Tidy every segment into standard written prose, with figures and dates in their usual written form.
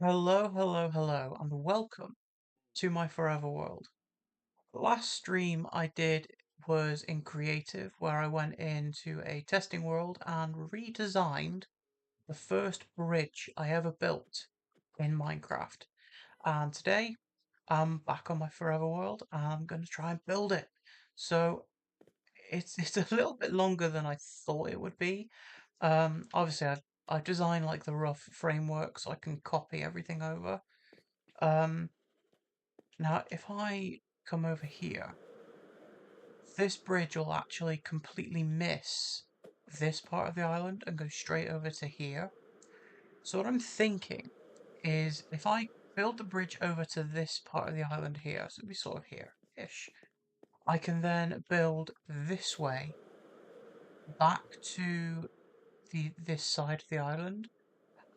Hello, hello, hello, and welcome to my Forever World. Last stream I did was in Creative, where I went into a testing world and redesigned the first bridge I ever built in Minecraft. And today I'm back on my Forever World and I'm going to try and build it. So it's a little bit longer than I thought it would be. Obviously I designed like the rough framework so I can copy everything over. Um, Now, if I come over here, this bridge will actually completely miss this part of the island and go straight over to here. So what I'm thinking is if I build the bridge over to this part of the island here, so it'll be sort of here-ish, I can then build this way back to this side of the island,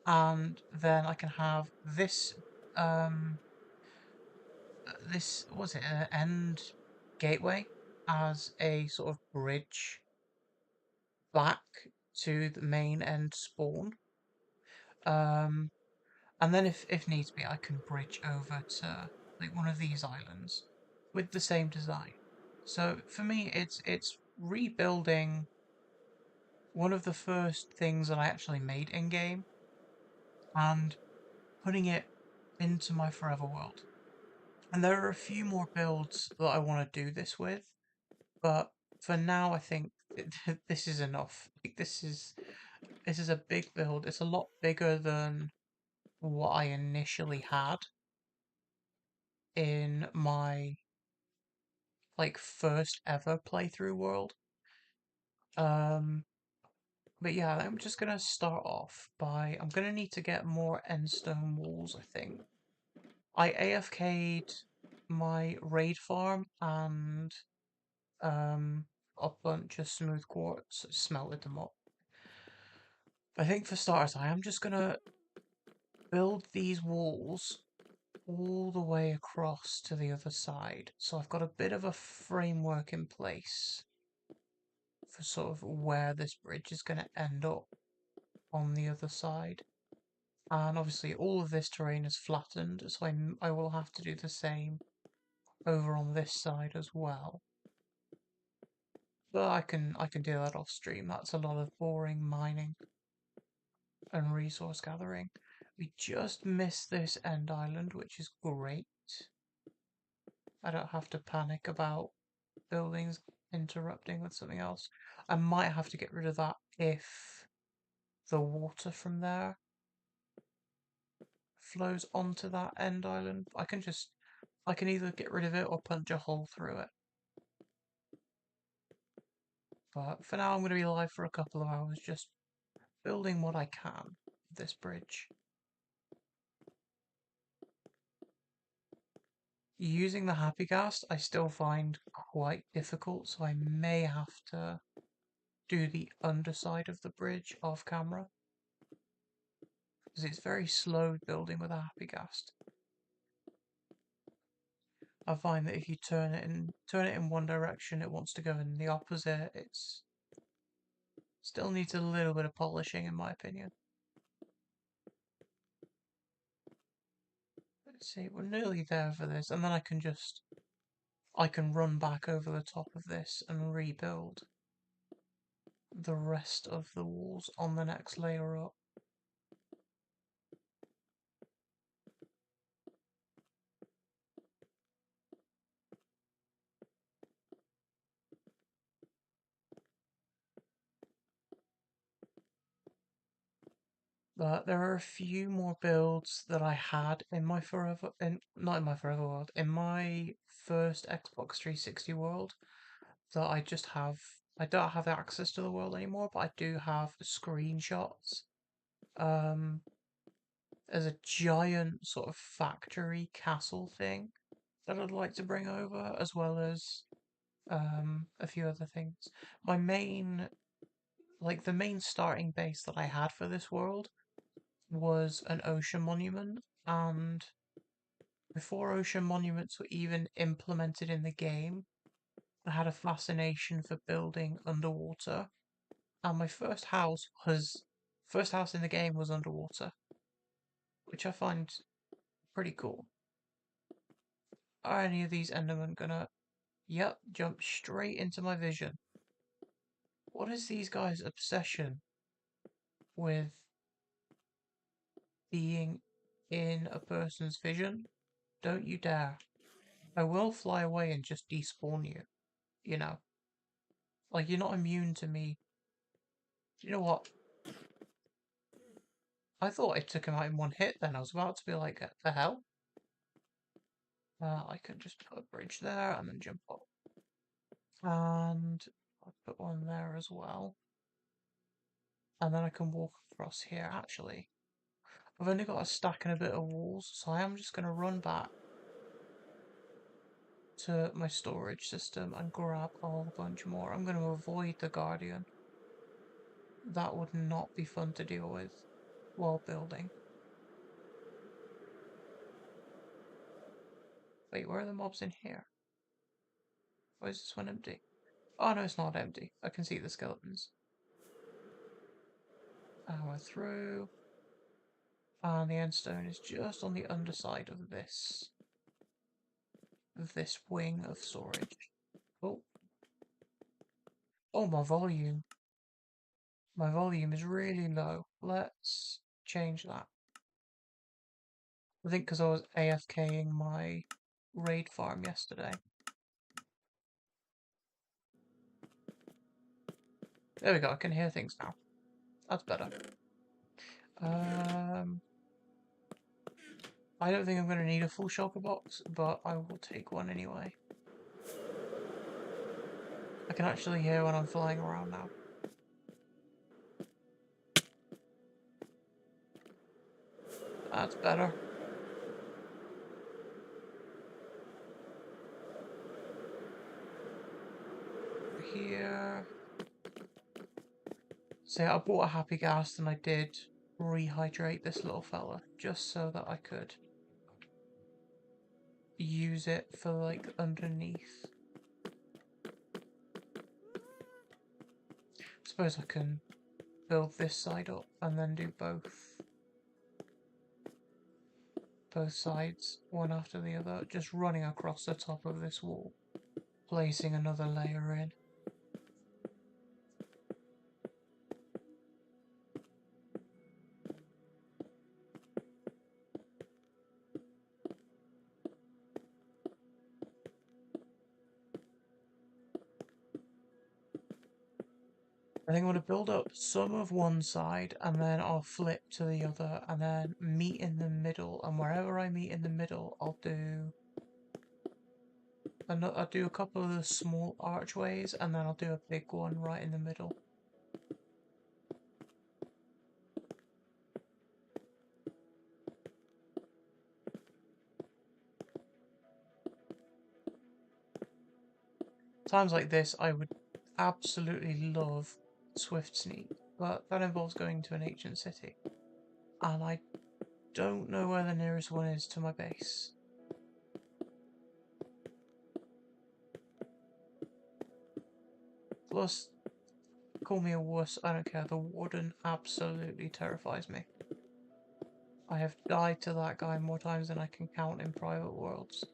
and then I can have this um this was it an end gateway as a sort of bridge back to the main end spawn. Um, and then if needs be, I can bridge over to like one of these islands with the same design. So for me, it's rebuilding one of the first things that I actually made in game and putting it into my Forever World. And there are a few more builds that I want to do this with. But for now, I think this is enough. Like, this is a big build. It's a lot bigger than what I initially had in my like first ever playthrough world. Um, but yeah, I'm just gonna start off by I'm gonna need to get more endstone walls, I think. I AFK'd my raid farm and a bunch of smooth quartz, smelted them up. I think for starters, I am just gonna build these walls all the way across to the other side. So I've got a bit of a framework in place for sort of where this bridge is going to end up on the other side. And obviously all of this terrain is flattened, so I will have to do the same over on this side as well. But I can do that off stream. That's a lot of boring mining and resource gathering. We just missed this end island, which is great. I don't have to panic about buildings interrupting with something else. I might have to get rid of that if the water from there flows onto that end island. I can either get rid of it or punch a hole through it. But for now, I'm going to be live for a couple of hours just building what I can with this bridge. Using the Happy Cast, I still find quite difficult, so I may have to do the underside of the bridge off camera because it's very slow building with a Happy Cast. I find that if you turn it in one direction, it wants to go in the opposite. It's still needs a little bit of polishing, in my opinion. Let's see, we're nearly there for this, and then I can run back over the top of this and rebuild the rest of the walls on the next layer up. But there are a few more builds that I had in my not in my Forever World, in my first Xbox 360 world that I don't have access to the world anymore, but I do have screenshots. Um, there's a giant sort of factory castle thing that I'd like to bring over, as well as a few other things. My main, like the main starting base that I had for this world was an ocean monument, and before ocean monuments were even implemented in the game, I had a fascination for building underwater. And my first house in the game was underwater. which I find pretty cool. Are any of these Endermen gonna... Yep, jump straight into my vision. What is these guys' obsession with being in a person's vision? Don't you dare. I will fly away and just despawn you, you know. Like, you're not immune to me. You know what? I thought I took him out in one hit then. I was about to be like, the hell? I can just put a bridge there and then jump up. And I'll put one there as well. And then I can walk across here, actually. I've only got a stack and a bit of walls, so I am just going to run back to my storage system and grab a whole bunch more. I'm going to avoid the Guardian. That would not be fun to deal with while building. Wait, where are the mobs in here? Why is this one empty? Oh no, it's not empty. I can see the skeletons. And we're through. And the end stone is just on the underside of this wing of storage. Oh. Oh, my volume. My volume is really low. Let's change that. I think because I was AFKing my raid farm yesterday. There we go, I can hear things now. That's better. I don't think I'm going to need a full shulker box, but I will take one anyway. I can actually hear when I'm flying around now. That's better. Here. So yeah, I bought a happy gas and I did rehydrate this little fella just so that I could use it for like underneath. Suppose I can build this side up and then do both sides one after the other, just running across the top of this wall, placing another layer in. I think I'm going to build up some of one side and then I'll flip to the other and then meet in the middle, and wherever I meet in the middle I'll do a couple of the small archways and then I'll do a big one right in the middle. Times like this I would absolutely love Swift Sneak, but that involves going to an ancient city and I don't know where the nearest one is to my base. Plus, call me a wuss, I don't care, the Warden absolutely terrifies me. I have died to that guy more times than I can count in Private Worlds.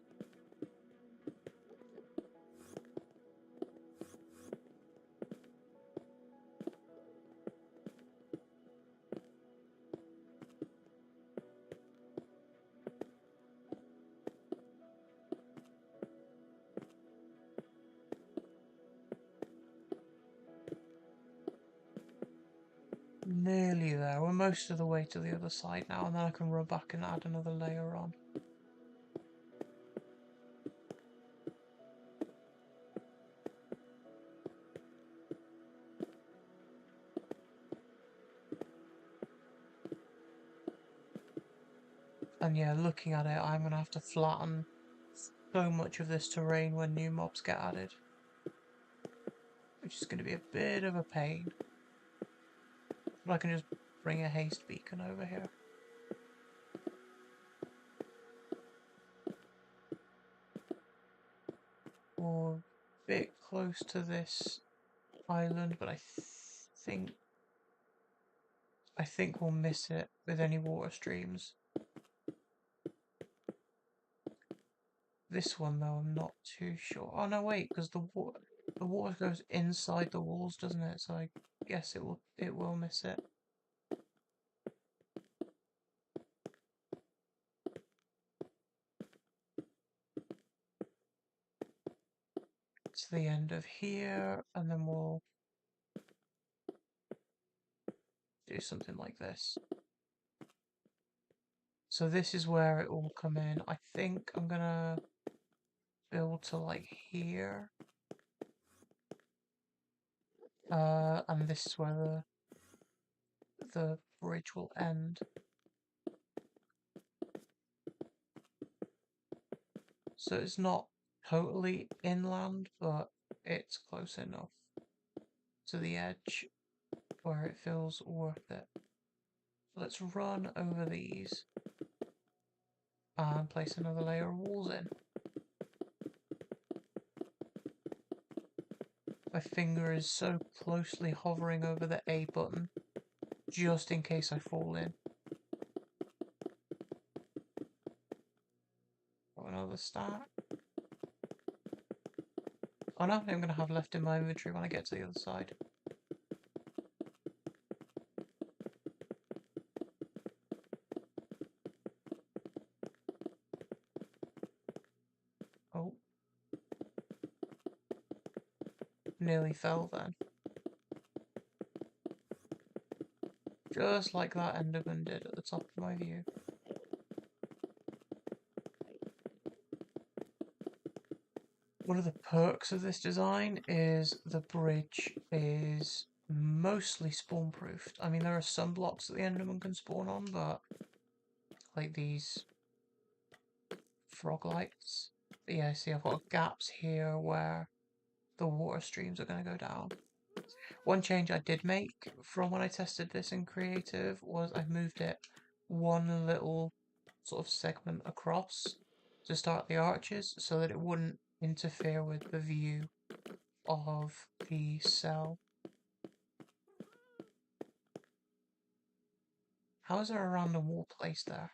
Nearly there. We're most of the way to the other side now, and then I can run back and add another layer on. And yeah, looking at it, I'm going to have to flatten so much of this terrain when new mobs get added, which is going to be a bit of a pain. But I can just bring a haste beacon over here. Or a bit close to this island, but I think we'll miss it with any water streams. This one though, I'm not too sure. Oh no, wait, because the water goes inside the walls, doesn't it? So I guess it will miss it. To the end of here, and then we'll do something like this. So this is where it will come in. I think I'm gonna build to like here. And this is where the bridge will end. So it's not totally inland, but it's close enough to the edge where it feels worth it. Let's run over these and place another layer of walls in. My finger is so closely hovering over the A button, just in case I fall in. Got another stack. Oh no, I'm going to have left in my inventory when I get to the other side. Oh. Nearly fell then. Just like that Enderman did at the top of my view. One of the perks of this design is the bridge is mostly spawn-proofed. I mean, there are some blocks that the Enderman can spawn on, but like these frog lights. But yeah, see, I've got gaps here where the water streams are going to go down. One change I did make from when I tested this in creative was I moved it one little sort of segment across to start the arches so that it wouldn't interfere with the view of the cell. How is there a random wall placed there?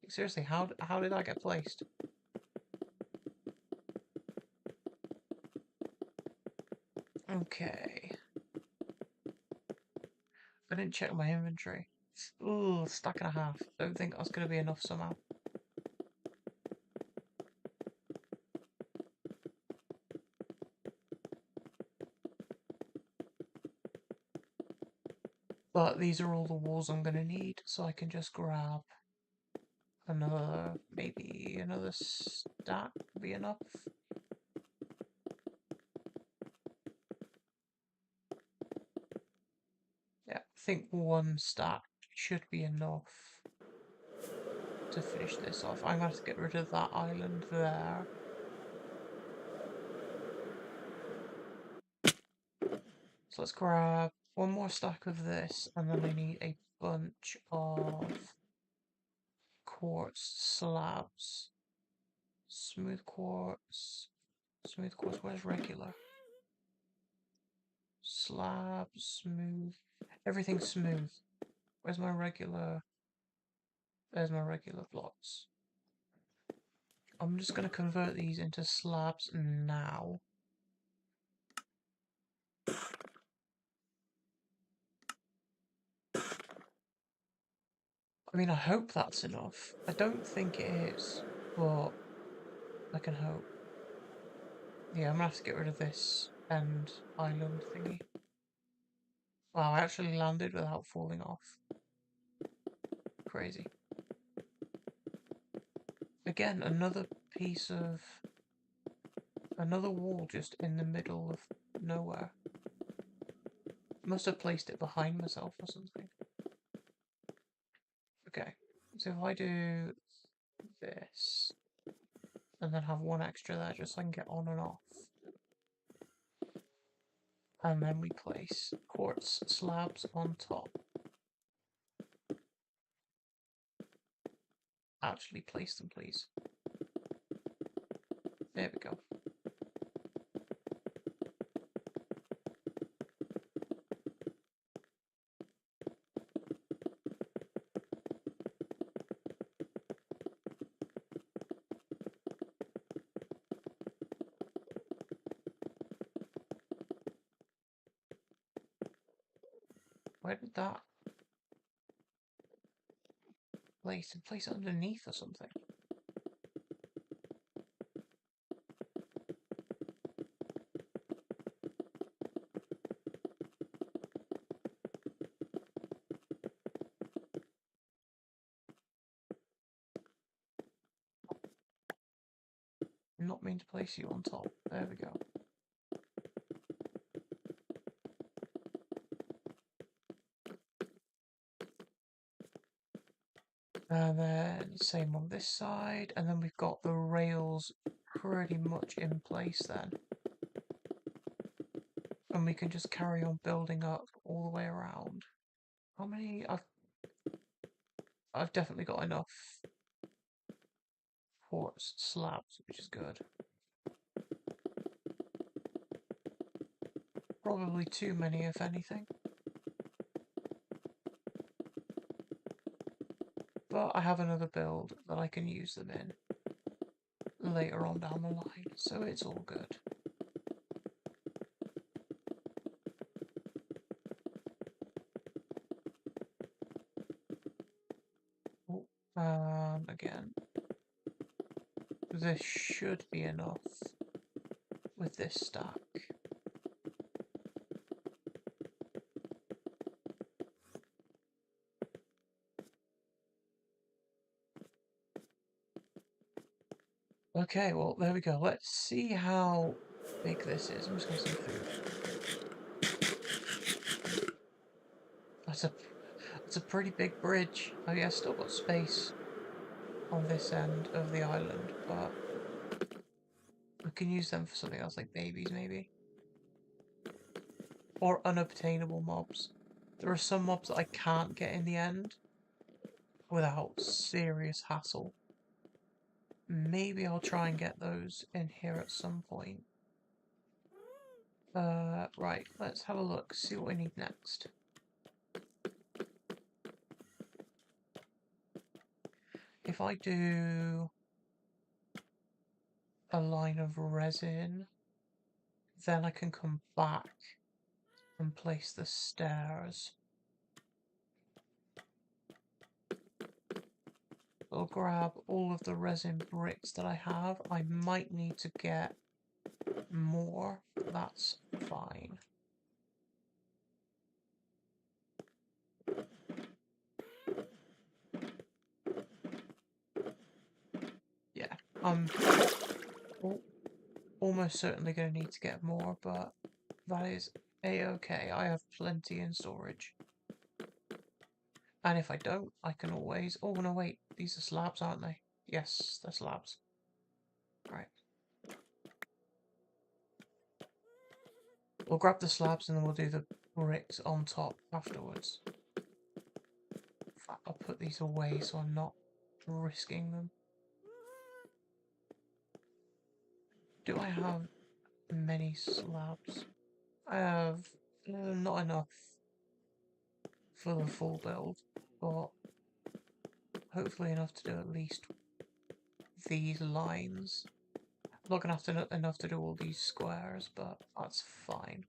Seriously, how did that get placed? Okay. I didn't check my inventory. Ooh, stack and a half. Don't think that's going to be enough somehow. But these are all the walls I'm going to need, so I can just grab another, maybe another stack would be enough. Yeah, I think one stack should be enough to finish this off. I'm going to have to get rid of that island there. So let's grab one more stack of this, and then I need a bunch of quartz slabs. Smooth quartz. Smooth quartz, where's regular? Slab, smooth. Everything's smooth. Where's my regular? There's my regular blocks. I'm just going to convert these into slabs now. I mean, I hope that's enough. I don't think it is, but I can hope. Yeah, I'm going to have to get rid of this end island thingy. Wow, I actually landed without falling off. Crazy. Again, another piece of... another wall just in the middle of nowhere. Must have placed it behind myself or something. Okay, so if I do this, and then have one extra there just so I can get on and off. And then we place quartz slabs on top. Actually place them, please. There we go. Where did that place? And place it underneath or something? I'm not mean to place you on top. There we go. And then same on this side, and then we've got the rails pretty much in place then. And we can just carry on building up all the way around. How many? I've definitely got enough quartz slabs, which is good. Probably too many, if anything. But I have another build that I can use them in later on down the line, so it's all good. Again, this should be enough with this stack. Okay, well, there we go. Let's see how big this is. I'm just going to some food. That's a pretty big bridge. Oh yeah, still got space on this end of the island, but we can use them for something else, like babies maybe. Or unobtainable mobs. There are some mobs that I can't get in the end without serious hassle. Maybe I'll try and get those in here at some point. Right, let's have a look, see what we need next. If I do a line of resin, then I can come back and place the stairs. I'll grab all of the resin bricks that I have. I might need to get more, but that's fine. Yeah, I'm almost certainly going to need to get more, but that is a-okay. I have plenty in storage. And if I don't, I can always... Oh, no, wait. These are slabs, aren't they? Yes, they're slabs. Right. We'll grab the slabs and then we'll do the bricks on top afterwards. In fact, I'll put these away so I'm not risking them. Do I have many slabs? I have not enough for the full build, but hopefully enough to do at least these lines. I'm not going to have enough to do all these squares, but that's fine.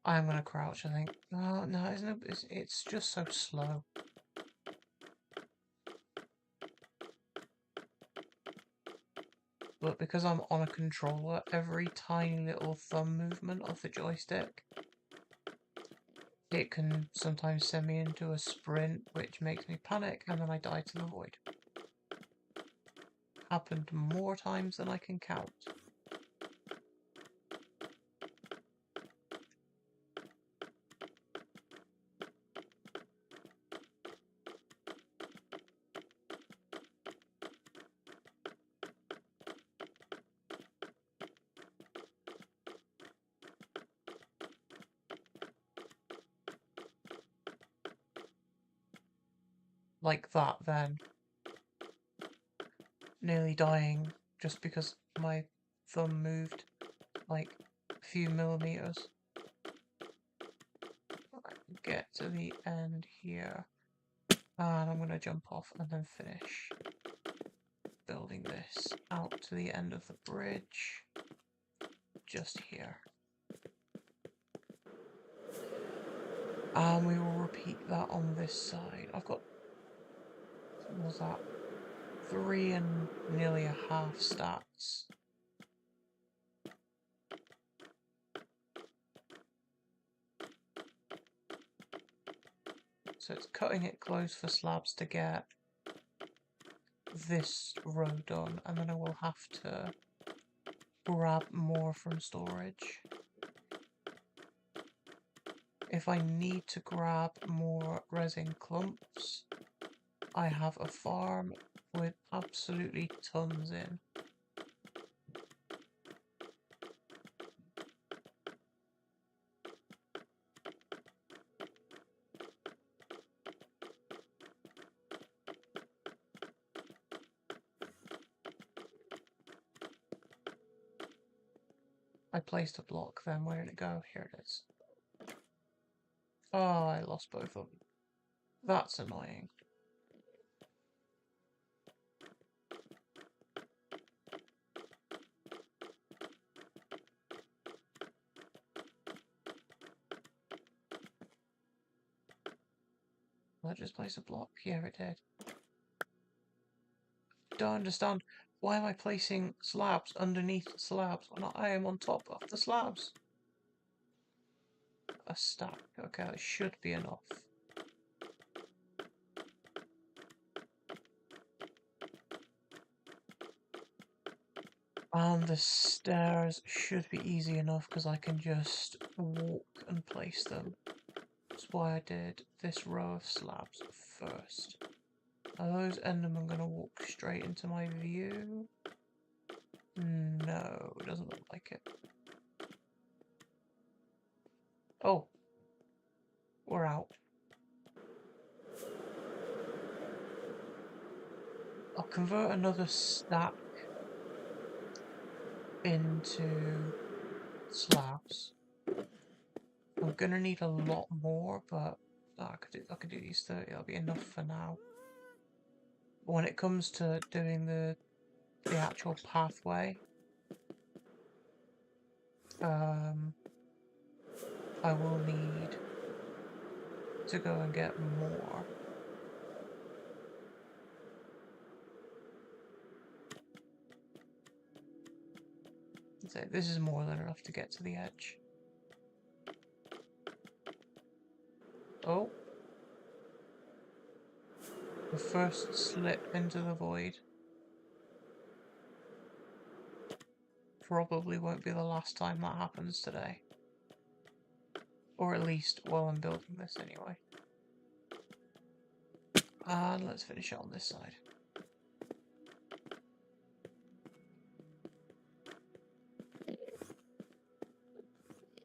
I'm going to crouch, I think. Oh, no, it's just so slow. But because I'm on a controller, every tiny little thumb movement of the joystick, it can sometimes send me into a sprint, which makes me panic, and then I die to the void. Happened more times than I can count. Like that, then. Nearly dying just because my thumb moved like a few millimeters. Get to the end here. And I'm going to jump off and then finish building this out to the end of the bridge. Just here. And we will repeat that on this side. I've got, what was that? 3 and nearly a half stacks. So it's cutting it close for slabs to get this row done, and then I will have to grab more from storage. If I need to grab more resin clumps, I have a farm with absolutely tons in. I placed a block then, where did it go? Here it is. Oh, I lost both of them. That's annoying. Will I just place a block? Yeah, it did. Don't understand. Why am I placing slabs underneath slabs when I am on top of the slabs? A stack. Okay, that should be enough. And the stairs should be easy enough because I can just walk and place them. That's why I did this row of slabs first. Are those Endermen going to walk straight into my view? No, it doesn't look like it. Oh, we're out. I'll convert another stack into slabs. I'm gonna need a lot more, but I could do these 30. That'll be enough for now. But when it comes to doing the actual pathway, I will need to go and get more. So this is more than enough to get to the edge. Oh. The first slip into the void. Probably won't be the last time that happens today. Or at least while I'm building this anyway. And let's finish it on this side.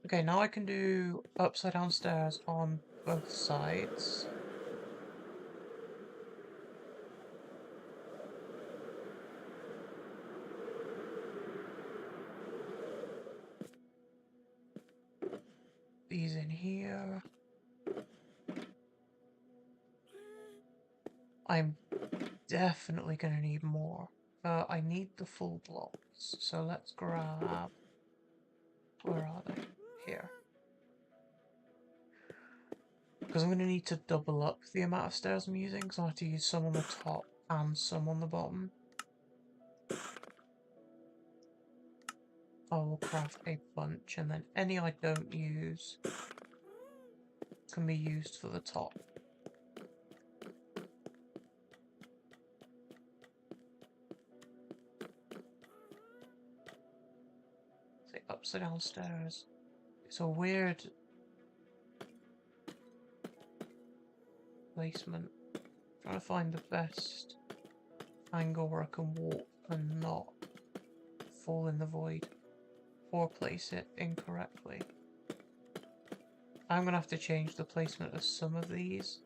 Okay, now I can do upside down stairs on both sides. These in here. I'm definitely going to need more. I need the full blocks, so let's grab... Where are they? Here. Because I'm going to need to double up the amount of stairs I'm using, because I have to use some on the top and some on the bottom. I will craft a bunch, and then any I don't use can be used for the top. Say upside down stairs. It's a weird placement. I'm trying to find the best angle where I can walk and not fall in the void or place it incorrectly. I'm going to have to change the placement of some of these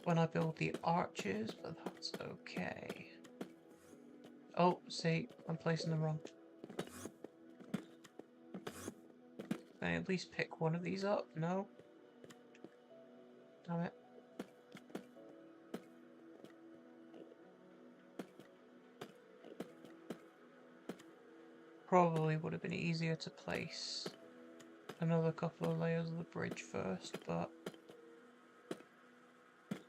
when I build the arches, but that's okay. Oh, see, I'm placing them wrong. Can I at least pick one of these up? No? Damn it. Probably would have been easier to place another couple of layers of the bridge first, but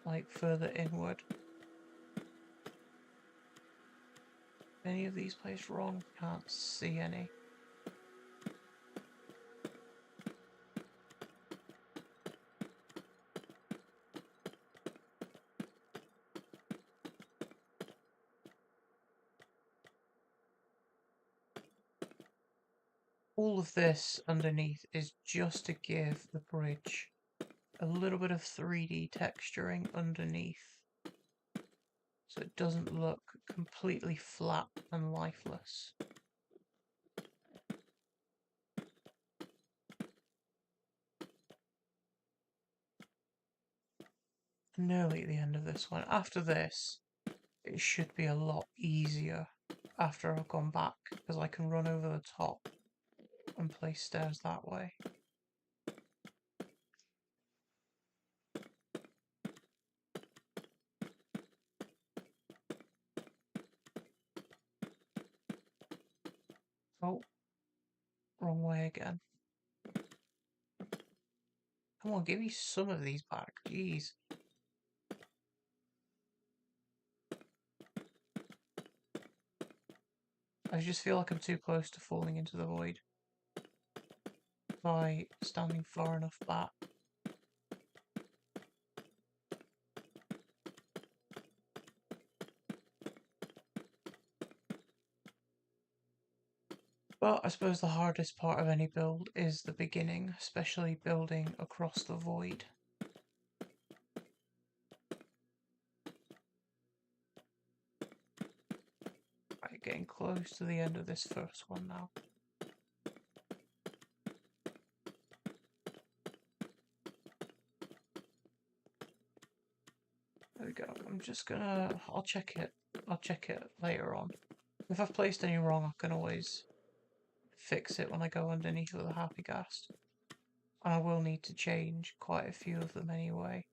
like further inward. Any of these placed wrong? Can't see any. All of this underneath is just to give the bridge a little bit of 3D texturing underneath, so it doesn't look completely flat and lifeless. Nearly at the end of this one. After this, it should be a lot easier after I've gone back, because I can run over the top and place stairs that way. Oh, wrong way again. Come on, give me some of these back, jeez. I just feel like I'm too close to falling into the void by standing far enough back. But I suppose the hardest part of any build is the beginning, especially building across the void. Right, getting close to the end of this first one now. There we go. I'm just gonna... I'll check it later on. If I've placed any wrong, I can always fix it when I go underneath with a happy ghast. And I will need to change quite a few of them anyway.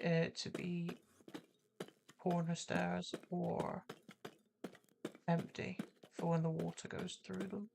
To be corner stairs or empty for when the water goes through them.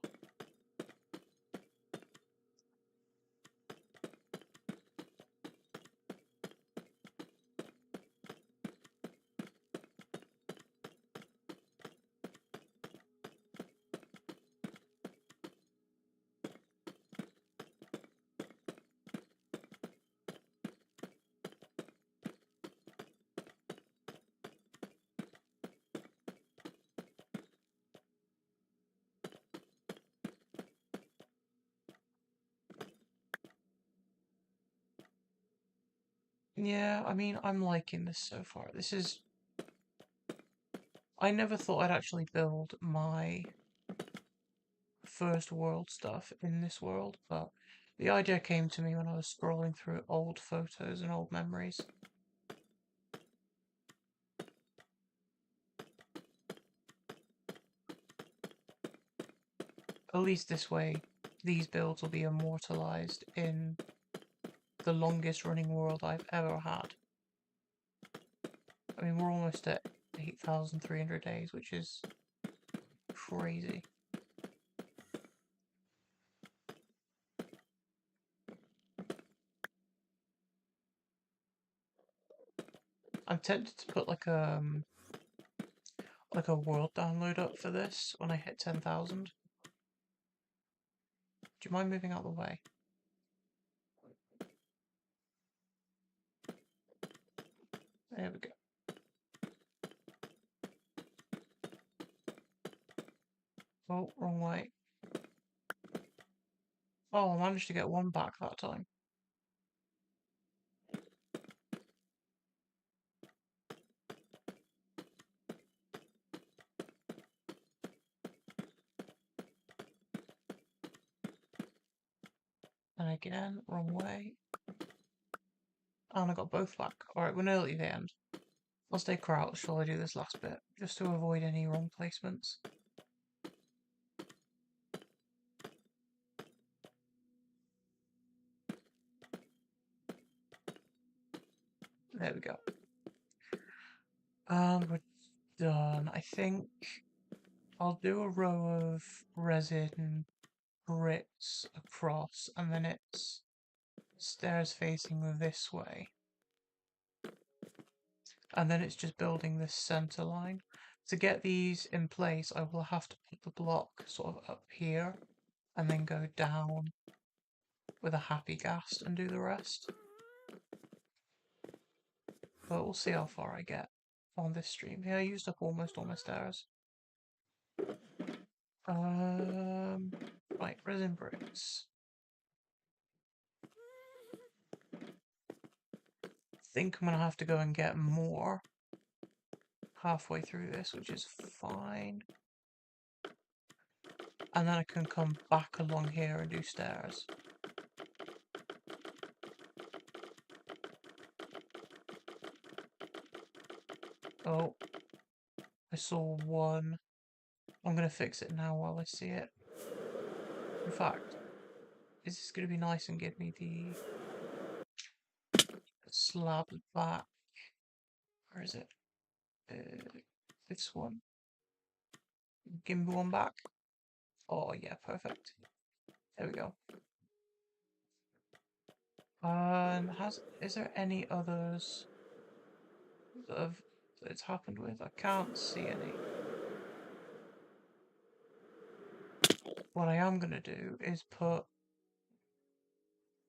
Yeah, I mean, I'm liking this so far. This is... I never thought I'd actually build my first world stuff in this world, but the idea came to me when I was scrolling through old photos and old memories. At least this way, these builds will be immortalized in the longest running world I've ever had. I mean, we're almost at 8,300 days, which is crazy. I'm tempted to put like a world download up for this when I hit 10,000. Do you mind moving out of the way? There we go. Oh, wrong way. Oh, I managed to get one back that time. And again, wrong way. And I got both back. Alright, we're nearly at the end. I'll stay crouched while I do this last bit, just to avoid any wrong placements. There we go. We're done. I think I'll do a row of resin bricks across, and then it's stairs facing this way. And then it's just building this center line. To get these in place, I will have to put the block sort of up here, and then go down with a happy ghast and do the rest. But we'll see how far I get on this stream. Here, I used up almost all my stairs. Right, resin bricks. I think I'm gonna have to go and get more halfway through this, which is fine. And then I can come back along here and do stairs. Oh, I saw one. I'm gonna fix it now while I see it. In fact, is this gonna be nice and give me the slab back? Where is it? This one. Give me one back. Oh yeah, perfect. There we go. Is there any others that it's happened with? I can't see any. What I am gonna do is put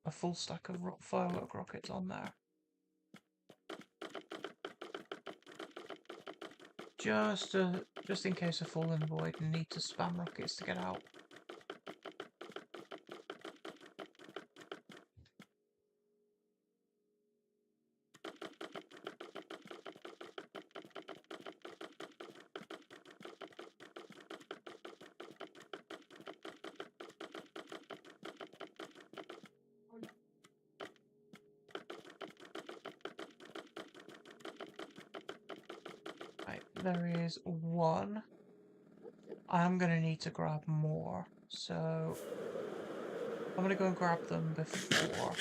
a full stack of firework rockets on there. Just in case I fall in the void and need to spam rockets to get out. Right, there is one. I'm gonna need to grab more, so I'm gonna go and grab them before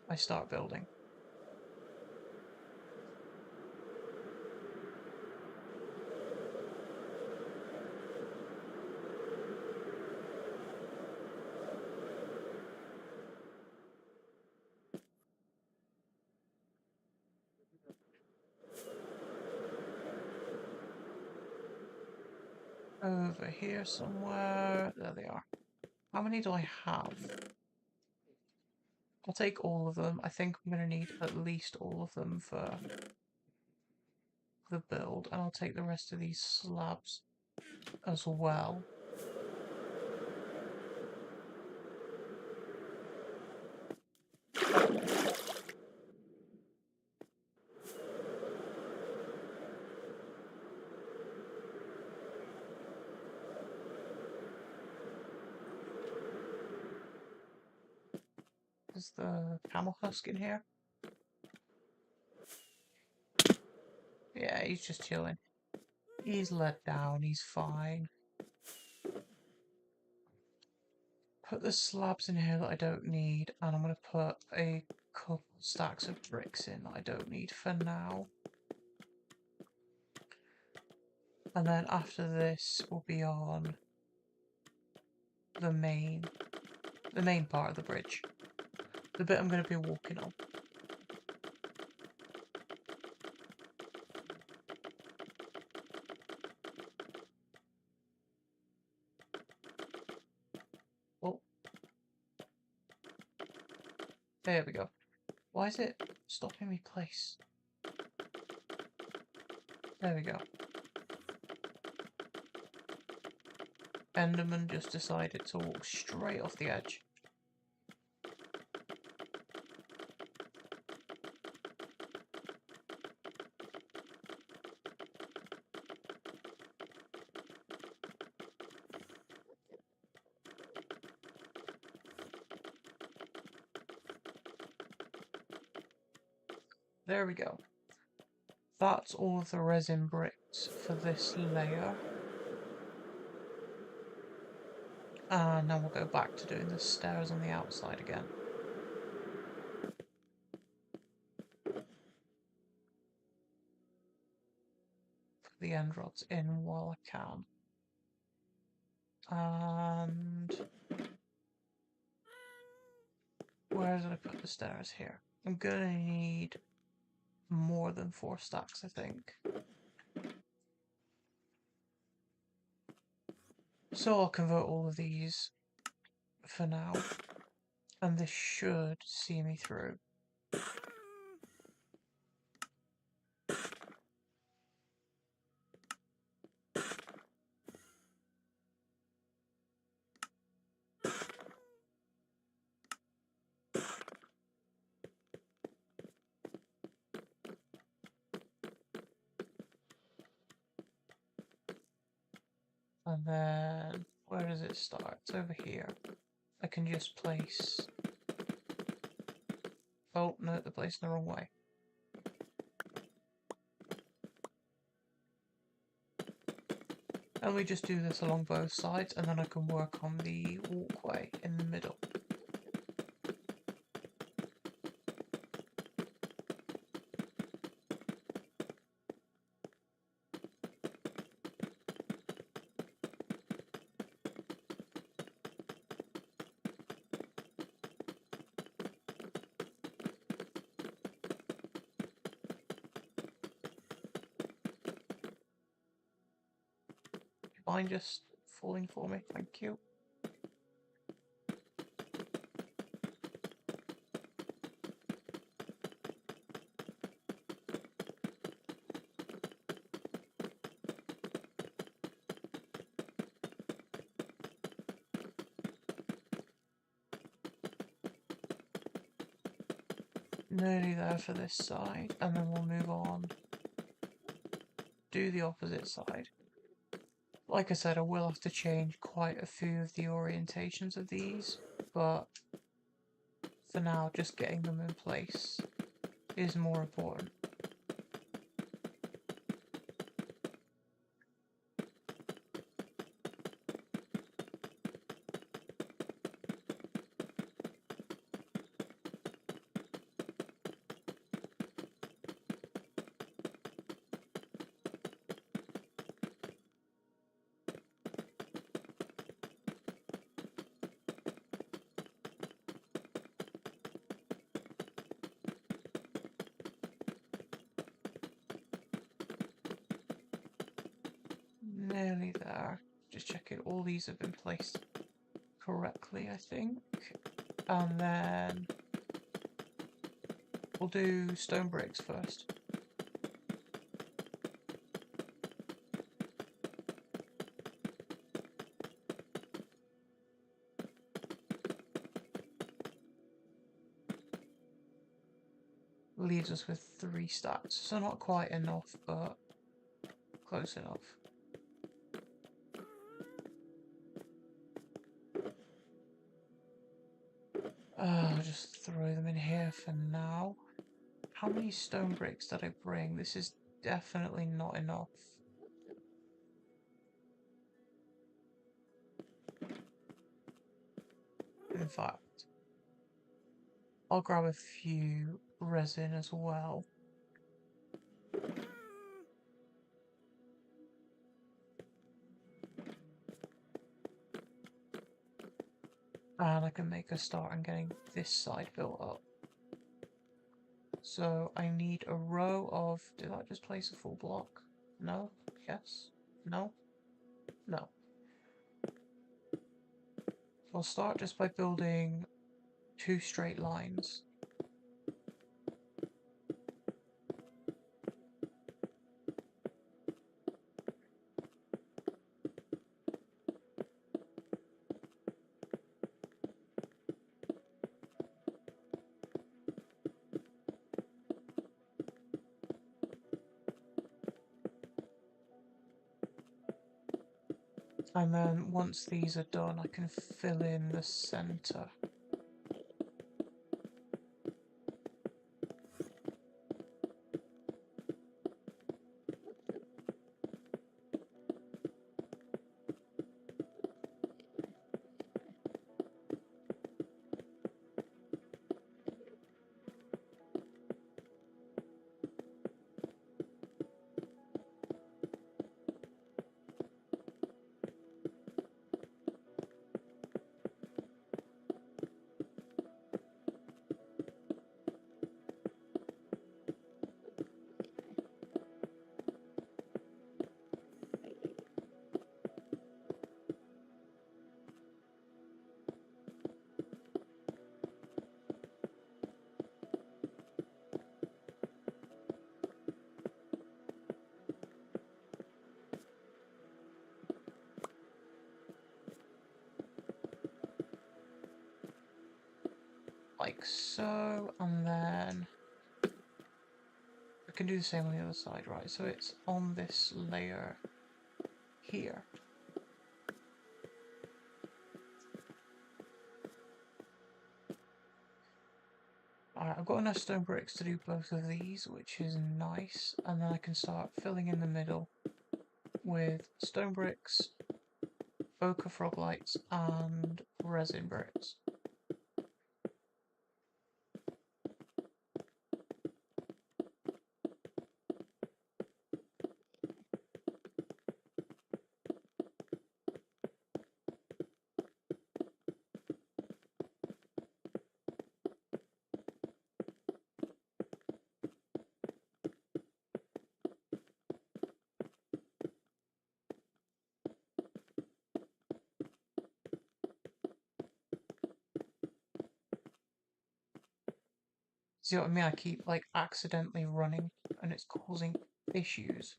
I start building. Over here somewhere. There they are. How many do I have? I'll take all of them. I think I'm going to need at least all of them for the build. And I'll take the rest of these slabs as well. Is the camel husk in here? Yeah, he's just chilling. He's let down, he's fine. Put the slabs in here that I don't need, and I'm going to put a couple stacks of bricks in that I don't need for now. And then after this, we'll be on the main part of the bridge. The bit I'm going to be walking on. Oh. There we go. Why is it stopping me place? There we go. Enderman just decided to walk straight off the edge. There we go. That's all of the resin bricks for this layer. And now we'll go back to doing the stairs on the outside again. end rods in while I can. And where did I put the stairs here? I'm gonna need more than 4 stacks, I think. So I'll convert all of these for now, and this should see me through. And then, where does it start? It's over here. I can just place... Oh, no, they're placed the wrong way. And we just do this along both sides, and then I can work on the walkway in the middle. Mind just falling for me, thank you. Nearly there for this side, and then we'll move on. Do the opposite side. Like I said, I will have to change quite a few of the orientations of these, but for now, just getting them in place is more important. Nearly there. Just checking all these have been placed correctly, I think. And then we'll do stone bricks first. Leaves us with 3 stacks, so not quite enough, but close enough. I'll just throw them in here for now. How many stone bricks did I bring? This is definitely not enough. In fact, I'll grab a few resin as well. And I can make a start on getting this side built up. So I need a row of... Did I just place a full block? No? Yes? No? No. I'll start just by building 2 straight lines. And then once these are done, I can fill in the center. like so, and then I can do the same on the other side, right? So it's on this layer here. Alright, I've got enough stone bricks to do both of these, which is nice, and then I can start filling in the middle with stone bricks, ochre frog lights, and resin bricks. See what I mean? I keep like accidentally running and it's causing issues.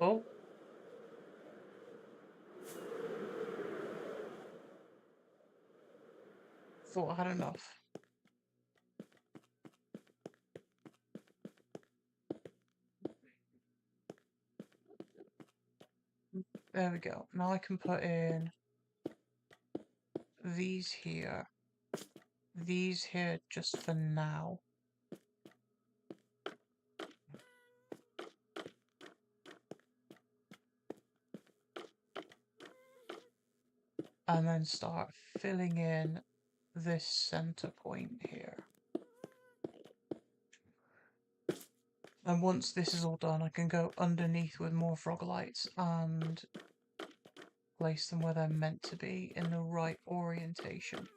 Oh, thought I had enough. There we go. Now I can put in these here just for now. And then start filling in this center point here. And once this is all done, I can go underneath with more frog lights and place them where they're meant to be in the right orientation.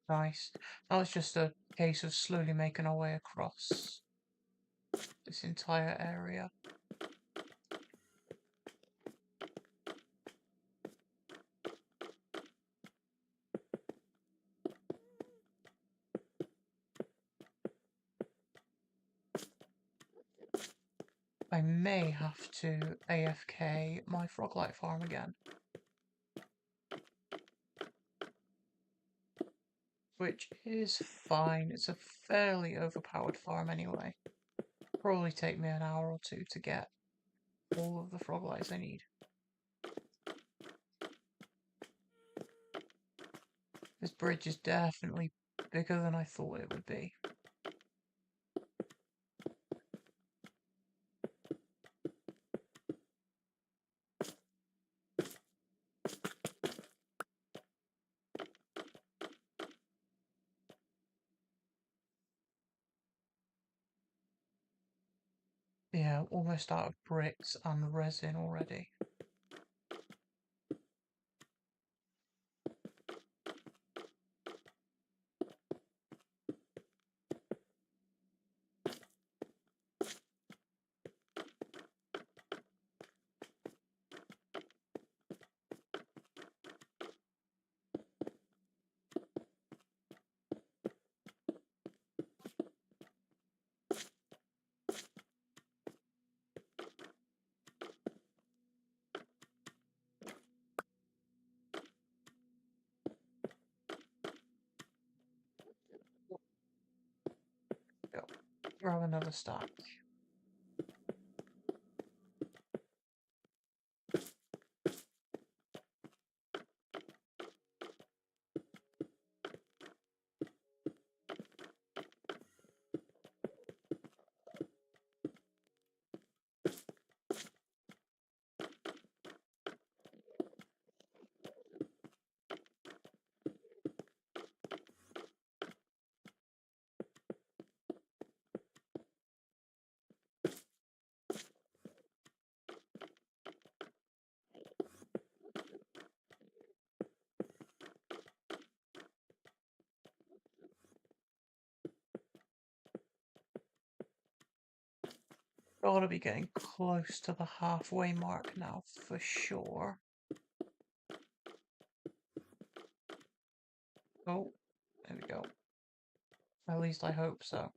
Nice. Now it's just a case of slowly making our way across this entire area. I may have to AFK my Froglight farm again. Which is fine, it's a fairly overpowered farm anyway. Probably take me an hour or two to get all of the Froglights I need. This bridge is definitely bigger than I thought it would be. Yeah, almost out of bricks and resin already. Go. Grab another stack. Gotta be getting close to the halfway mark now, for sure. Oh, there we go. At least I hope so.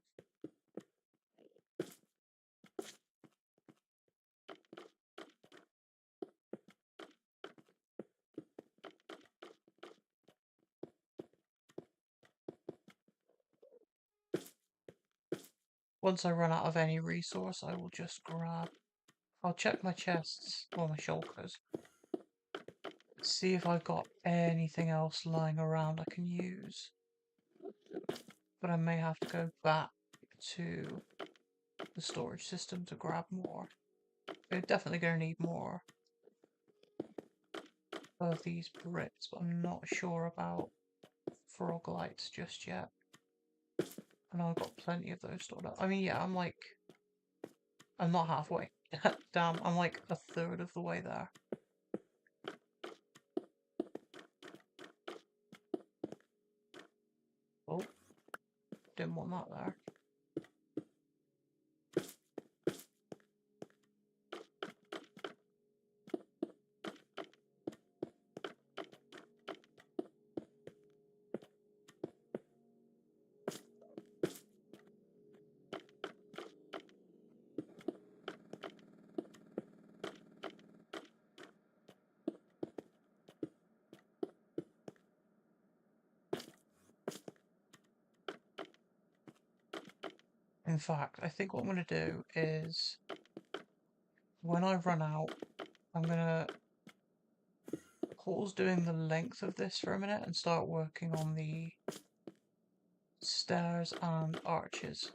Once I run out of any resource, I will just grab... I'll check my chests, or my shulkers. See if I've got anything else lying around I can use. But I may have to go back to the storage system to grab more. We're definitely going to need more of these bricks, but I'm not sure about frog lights just yet. I know I've got plenty of those stored up. I mean, yeah, I'm not halfway. Damn, I'm like a third of the way there. Oh, didn't want that there. In fact, I think what I'm going to do is, when I run out, I'm going to pause doing the length of this for a minute and start working on the stairs and arches.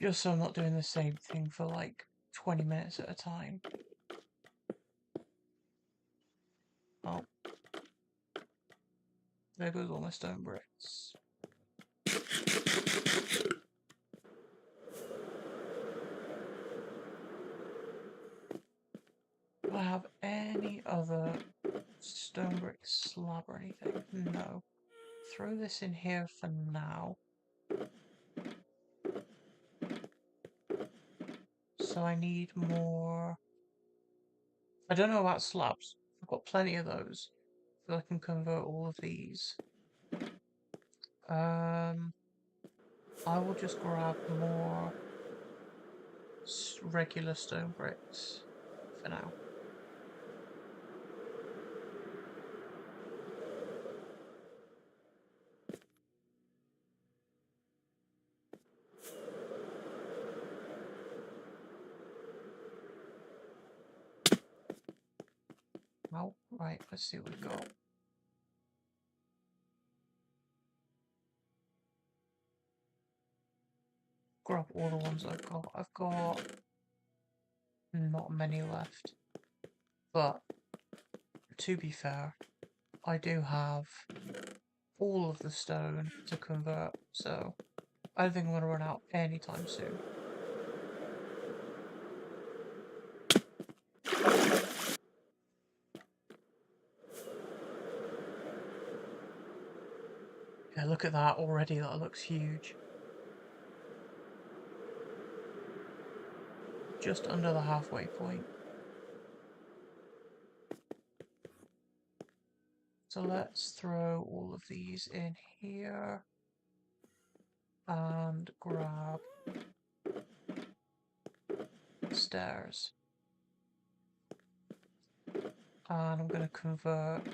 Just so I'm not doing the same thing for like 20 minutes at a time. Oh. There goes all my stone bricks. Do I have any other stone brick slab or anything? No. Throw this in here for now. So I need more... I don't know about slabs. I've got plenty of those. So I can convert all of these. I will just grab more regular stone bricks for now. Oh, right, let's see what we've got. Grab all the ones I've got. I've got not many left. But, to be fair, I do have all of the stone to convert, so I don't think I'm going to run out anytime soon. Yeah, look at that already, that looks huge. Just under the halfway point. So let's throw all of these in here and grab stairs. And I'm going to convert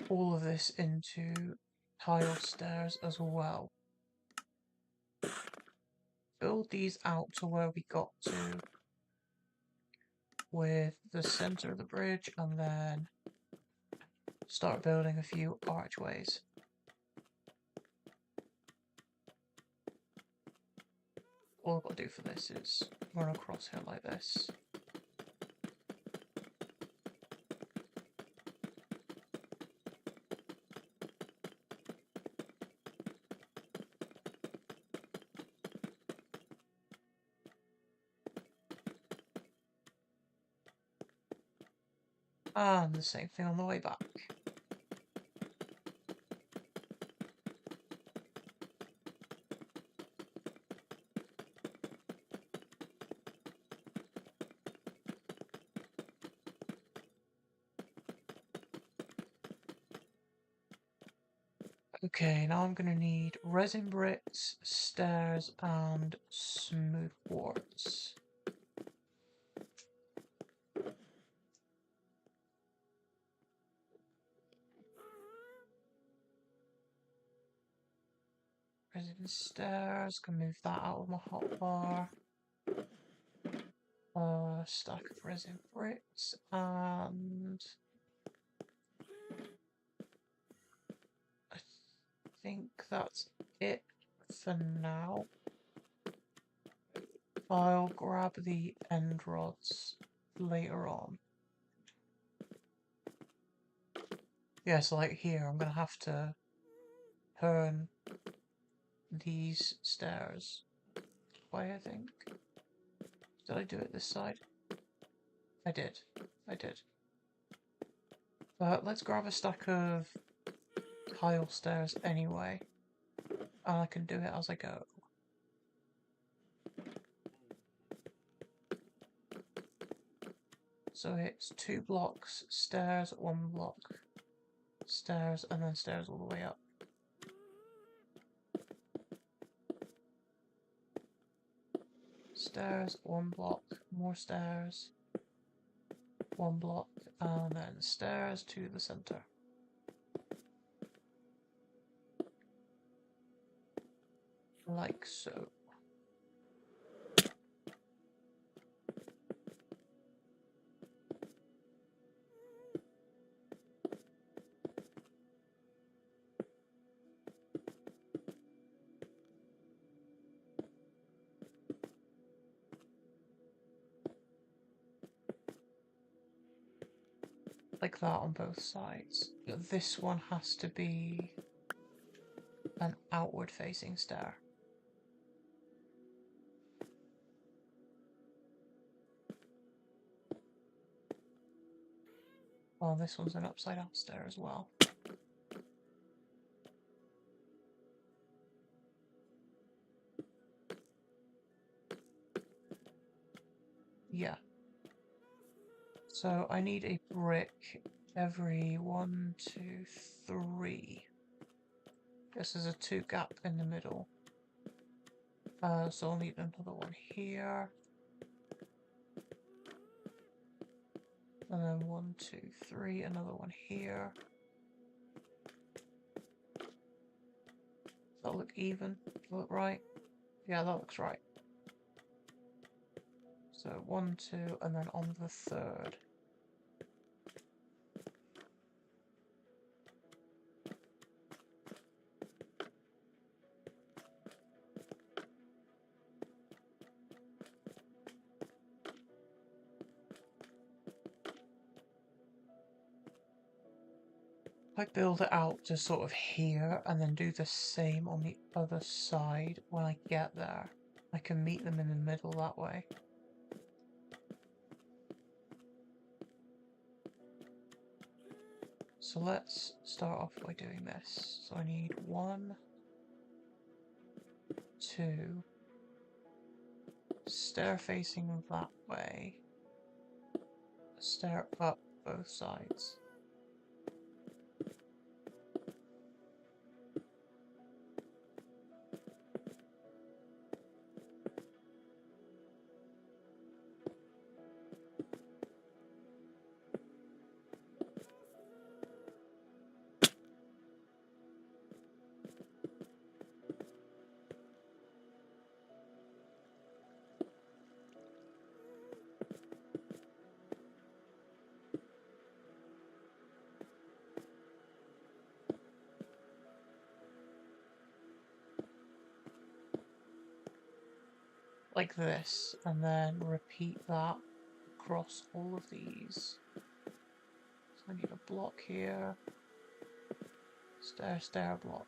all of this into tile stairs as well. Build these out to where we got to with the center of the bridge, and then start building a few archways. All I've got to do for this is run across here like this. And the same thing on the way back. Okay, now I'm going to need resin bricks, stairs, and smooth quartz. Resin stairs, can move that out of my hotbar. Stack of resin bricks, and I think that's it for now. I'll grab the end rods later on. Yeah, so like here, I'm gonna have to turn these stairs way, I think. Did I do it this side? I did. I did. But let's grab a stack of tile stairs anyway. And I can do it as I go. So it's 2 blocks, stairs, 1 block, stairs, and then stairs all the way up. Stairs, 1 block, more stairs, 1 block, and then stairs to the center. Like so. Like that on both sides. This one has to be an outward facing stair. Well, this one's an upside down stair as well. Yeah. So I need a brick every 1, 2, 3. This is a 2 gap in the middle. So I'll need another one here. And then 1, 2, 3, another one here. Does that look even? Does that look right? Yeah, that looks right. So 1, 2, and then on the third. I build it out to sort of here and then do the same on the other side when I get there. I can meet them in the middle that way. So let's start off by doing this. So I need 1, 2, stair facing that way, stair up both sides. Like this, and then repeat that across all of these. So I need a block here, stair, stair, block,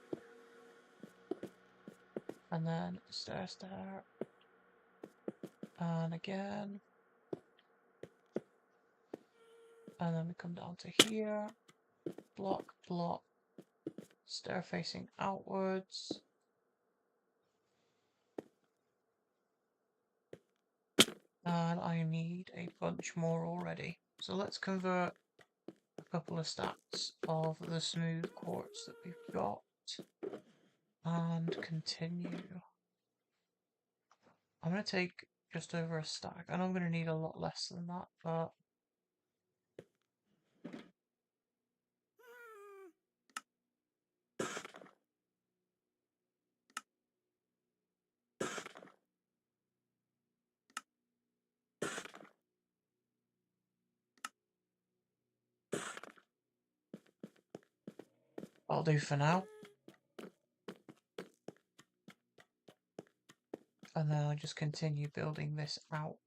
and then stair, stair, and again. And then we come down to here. Block, block. Stair facing outwards. And I need a bunch more already. So let's convert a couple of stacks of the smooth quartz that we've got. And continue. I'm going to take just over a stack. I know I'm going to need a lot less than that, but... I'll do for now. And then I'll just continue building this out.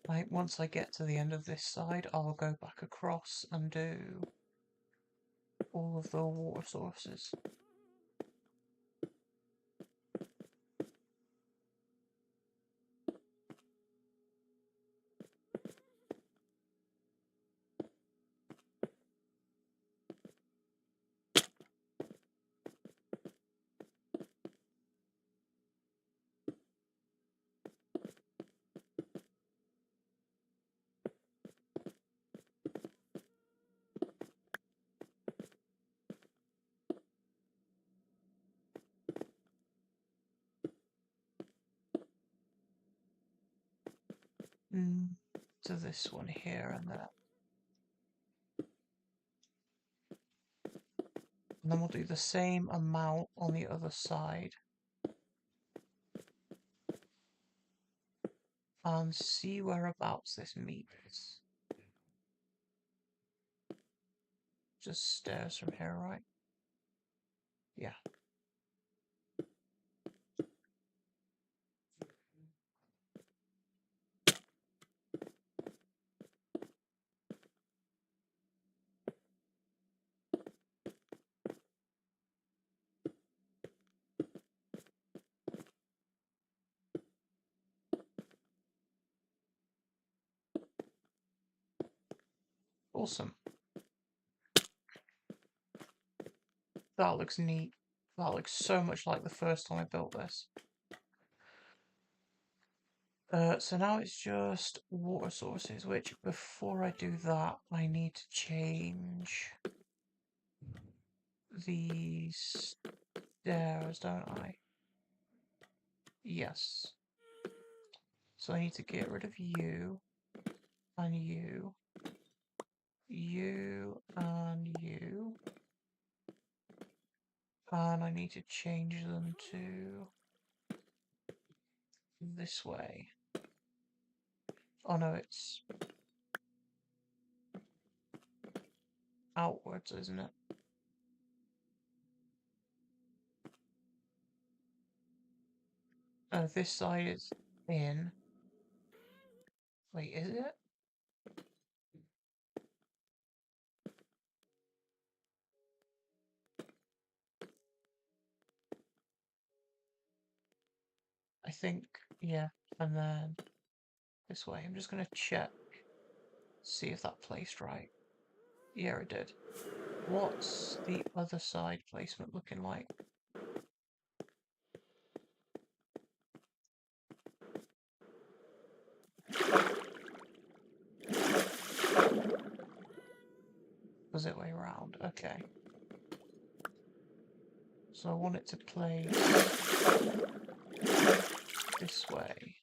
Like, once I get to the end of this side, I'll go back across and do all of the water sources. To this one here and there. And then we'll do the same amount on the other side. And see whereabouts this meets. Just stairs from here, right? Yeah. Awesome. That looks neat. That looks so much like the first time I built this. So now it's just water sources, which before I do that, I need to change these stairs, don't I? Yes. So I need to get rid of you, and you, you, and you. And I need to change them to this way. Oh no, it's outwards, isn't it? This side is in. Wait, is it? I think, yeah. And then this way. I'm just going to check, see if that placed right. Yeah, it did. What's the other side placement looking like? Opposite way around. Okay. So I want it to play this way.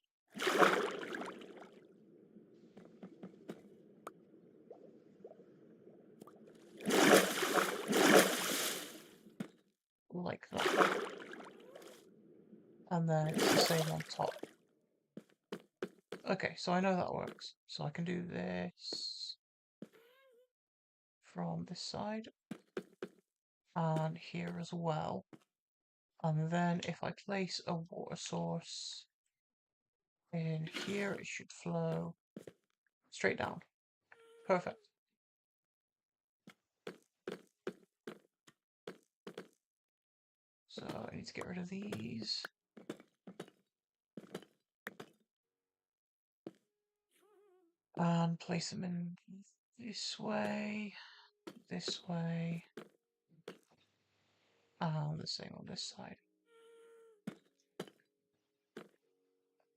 Like that. And then it's the same on top. Okay, so I know that works. So I can do this from this side and here as well. And then if I place a water source in here, it should flow straight down. Perfect. So I need to get rid of these. And place them in this way, and the same on this side.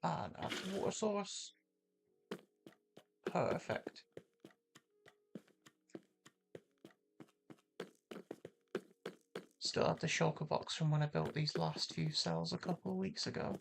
And add the water source. Perfect. Still have the shulker box from when I built these last few cells a couple of weeks ago.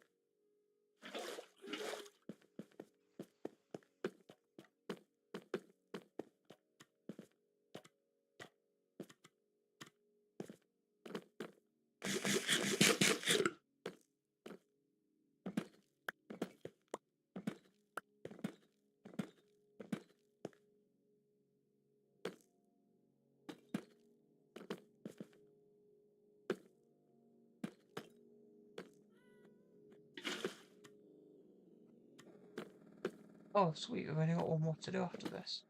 Oh, sweet, we've only got one more to do after this.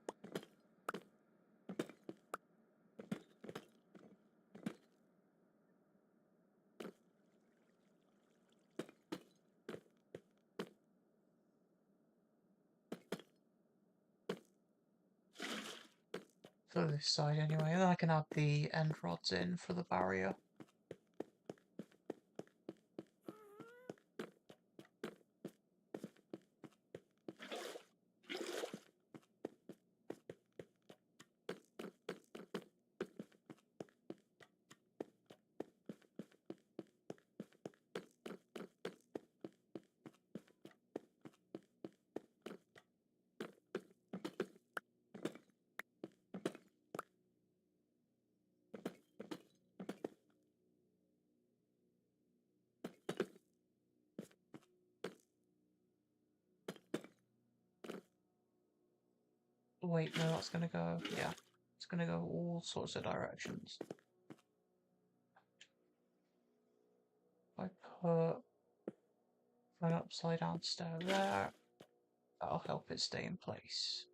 For this side anyway, and then I can add the end rods in for the barrier. Wait, no, that's gonna go, yeah, it's gonna go all sorts of directions. I put an upside down stair there, that'll help it stay in place.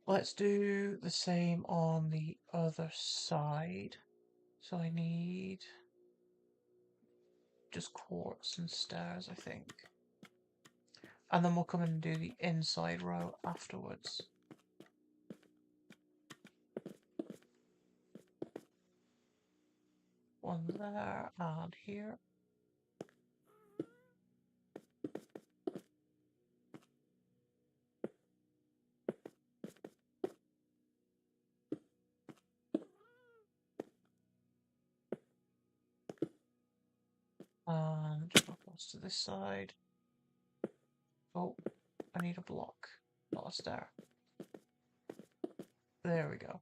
Let's do the same on the other side. So I need just quartz and stairs, I think. And then we'll come and do the inside row afterwards. One there and here. And across to this side. Oh, I need a block, not a stair. There we go.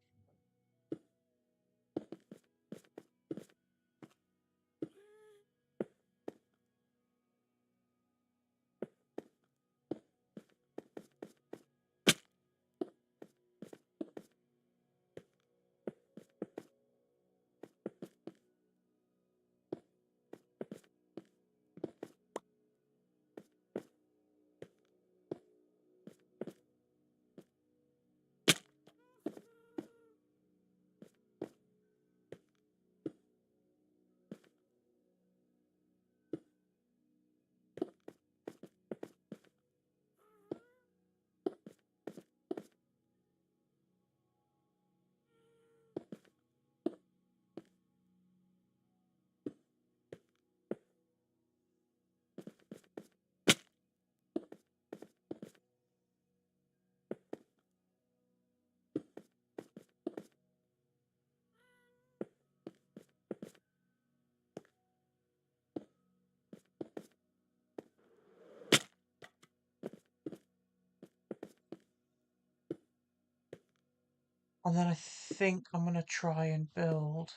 And then I think I'm going to try and build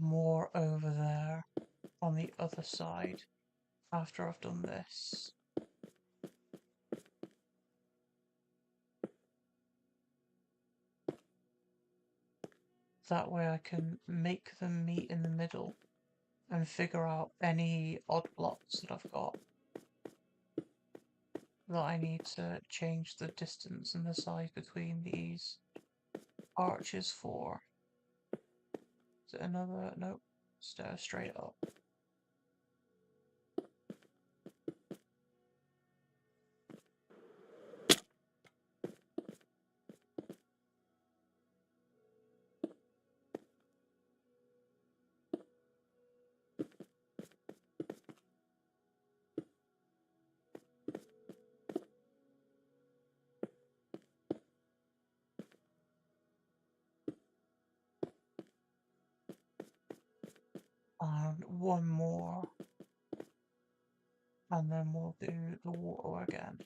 more over there on the other side after I've done this. That way I can make them meet in the middle and figure out any odd blocks that I've got that I need to change the distance and the size between these arches for. Is it another? Nope. Stairs straight up. And one more. And then we'll do the water again.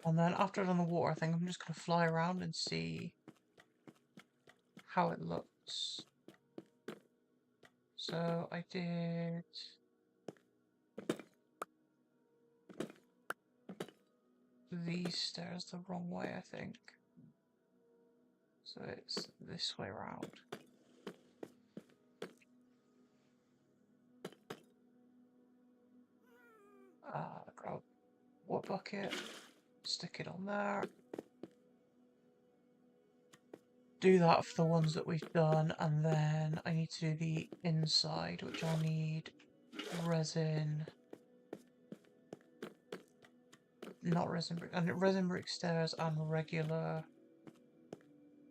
And then after I've done the water, I think I'm just going to fly around and see how it looks. So I did these stairs the wrong way, I think. So it's this way around. Grab water bucket, stick it on there. Do that for the ones that we've done, and then I need to do the inside, which I'll need resin. Not resin brick, resin brick stairs and regular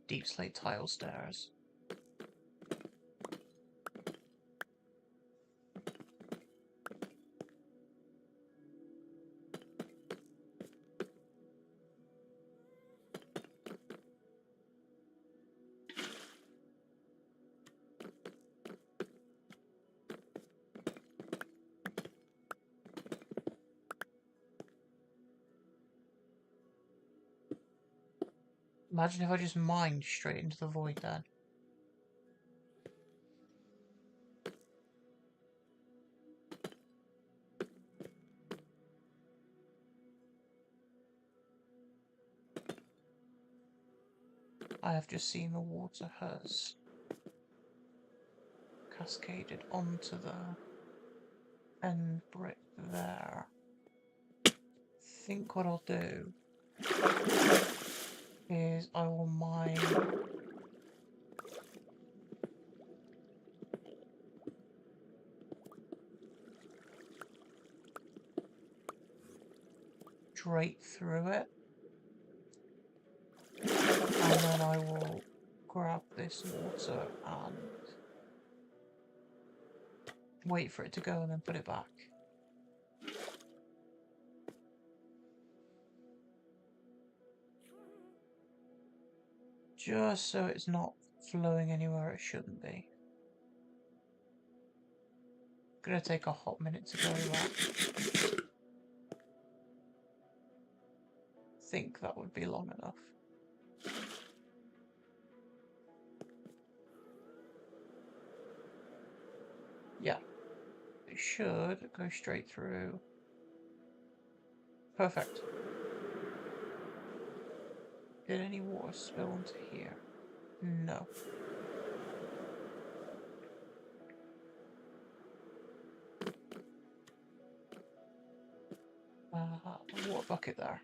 deep slate tile stairs. Imagine if I just mined straight into the void then. I have just seen the water has cascaded onto the end brick there. I think what I'll do is I will mine straight through it, and then I will grab this water and wait for it to go and then put it back. Just so it's not flowing anywhere it shouldn't be. Gonna take a hot minute to go that. Think that would be long enough. Yeah, it should go straight through. Perfect. Did any water spill into here? No. Water bucket there.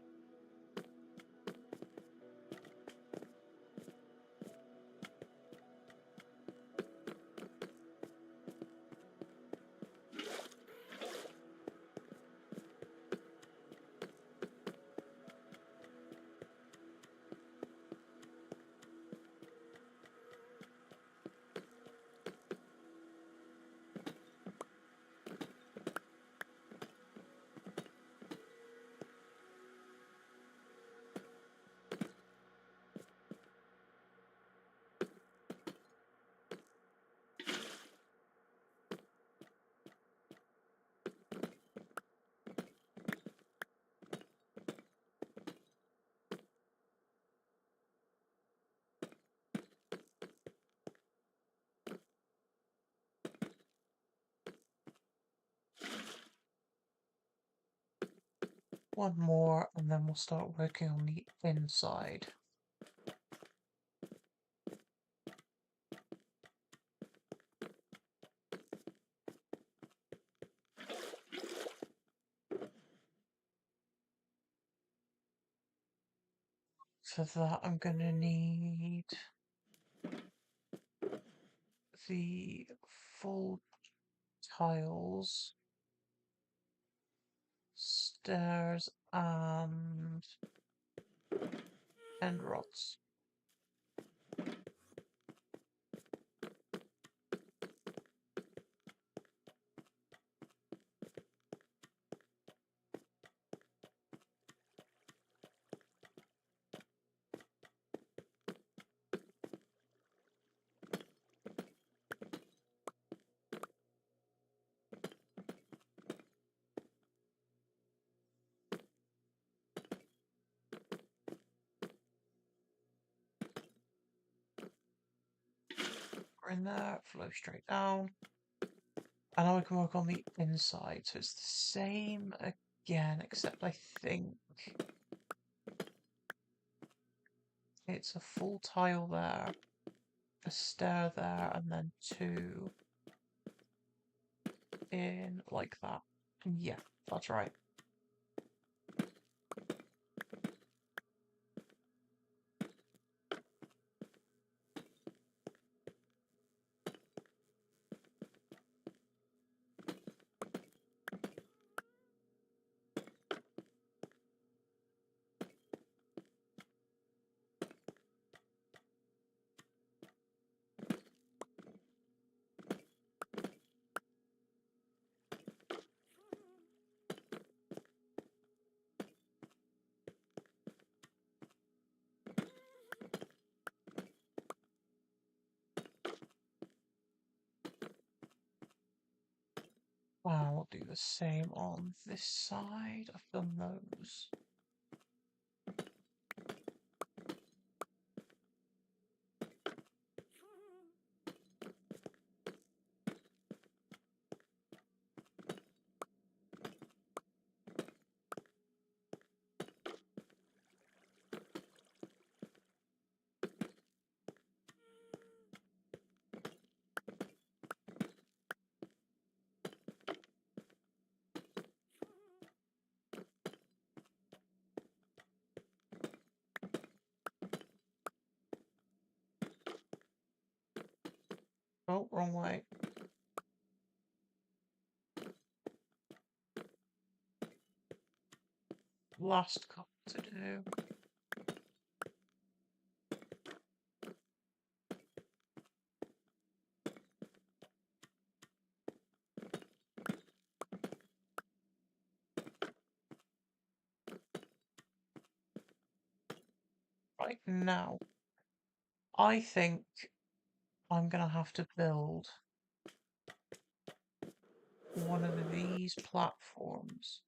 One more, and then we'll start working on the inside. For that, I'm going to need the full tiles, stairs, and end rods. In there, flow straight down. And now we can work on the inside. So it's the same again, except I think it's a full tile there, a stair there, and then two in like that. Yeah, that's right. Wow, we'll do the same on this side. I've done those. Oh, wrong way. Last couple to do. Right now, I think I'm gonna have to build one of these platforms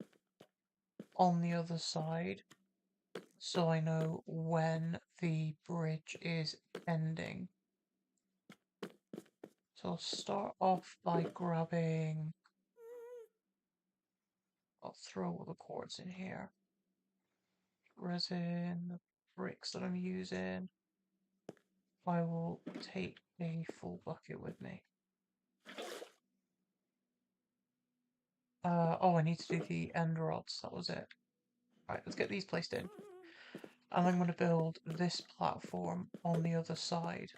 on the other side so I know when the bridge is ending. So I'll start off by grabbing, I'll throw all the quartz in here, resin, the bricks that I'm using. I will take a full bucket with me. Oh, I need to do the end rods, that was it. Right, let's get these placed in. And I'm going to build this platform on the other side.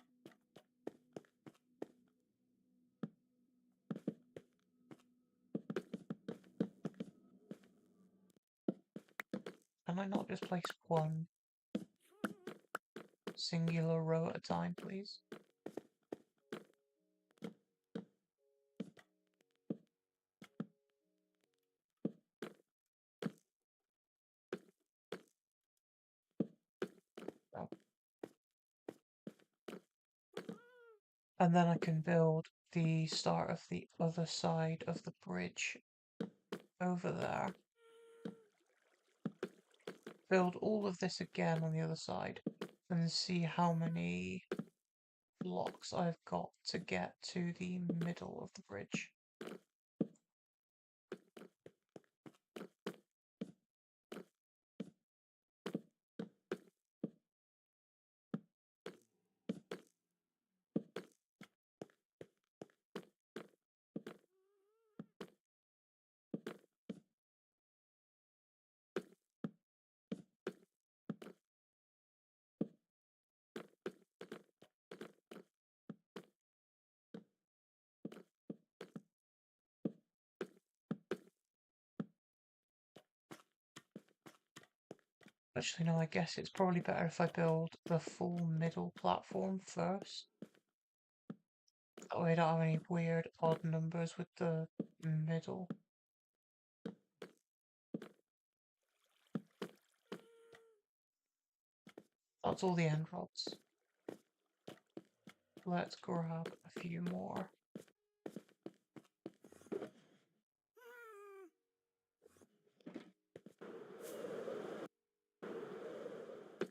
Can I not just place one singular row at a time, please? No. And then I can build the start of the other side of the bridge over there. Build all of this again on the other side and see how many blocks I've got to get to the middle of the bridge. Actually, no, I guess it's probably better if I build the full middle platform first. That way I don't have any weird odd numbers with the middle. That's all the end rods. Let's grab a few more.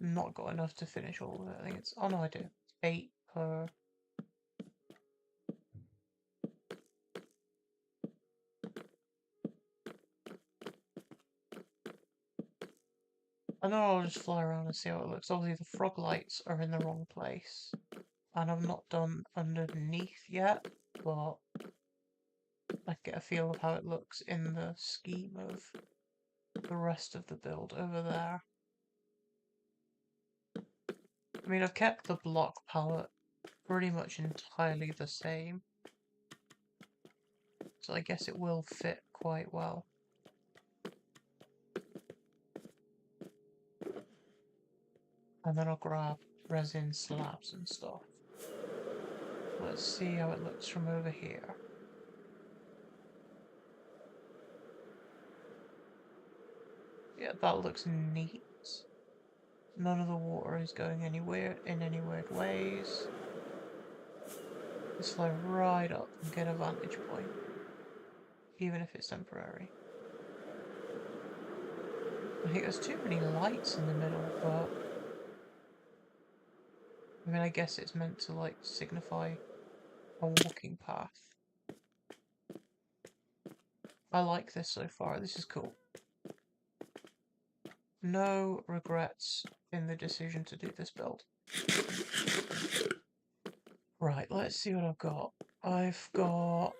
Not got enough to finish all of it. I think it's... Oh no, I do. 8 per... And then I'll just fly around and see how it looks. Obviously the frog lights are in the wrong place. And I've not done underneath yet, but I get a feel of how it looks in the scheme of the rest of the build over there. I mean, I've kept the block palette pretty much entirely the same, so I guess it will fit quite well. And then I'll grab resin slabs and stuff. Let's see how it looks from over here. Yeah, that looks neat. None of the water is going anywhere in any weird ways. Just fly right up and get a vantage point, even if it's temporary. I think there's too many lights in the middle, but I mean, I guess it's meant to like signify a walking path. I like this so far. This is cool. No regrets in the decision to do this build. Right, let's see what I've got. I've got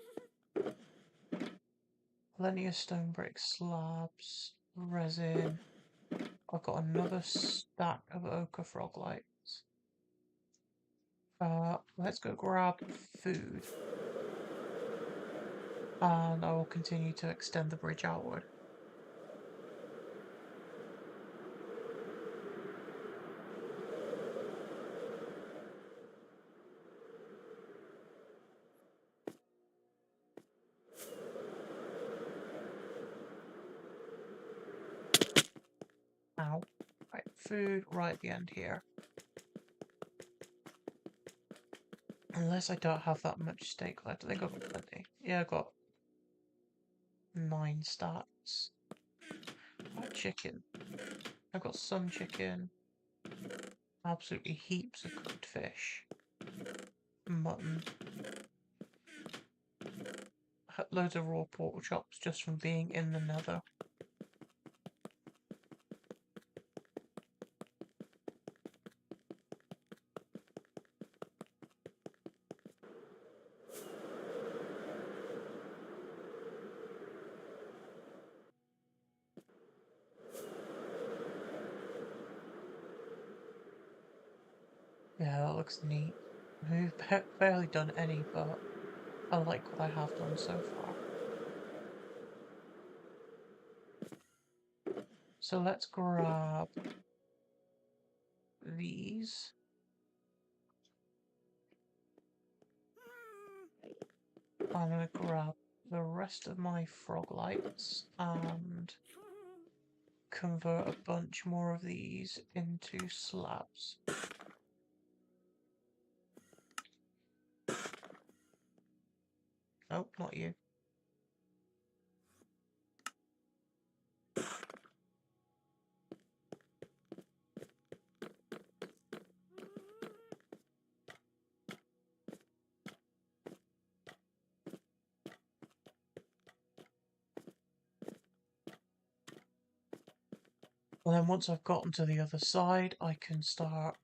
plenty of stone brick slabs, resin. I've got another stack of ochre frog lights. Let's go grab food. And I will continue to extend the bridge outward. Ow. Right, food right at the end here. Unless I don't have that much steak left. I think I've got plenty. Yeah, I've got 9 stacks. Chicken. I've got some chicken. Absolutely heaps of cooked fish. Mutton. Loads of raw pork chops just from being in the nether. Yeah, that looks neat. We've barely done any, but I like what I have done so far. So let's grab these. I'm gonna grab the rest of my frog lights and convert a bunch more of these into slabs. Oh, not you. And then once I've gotten to the other side, I can start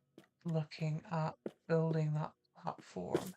looking at building that platform.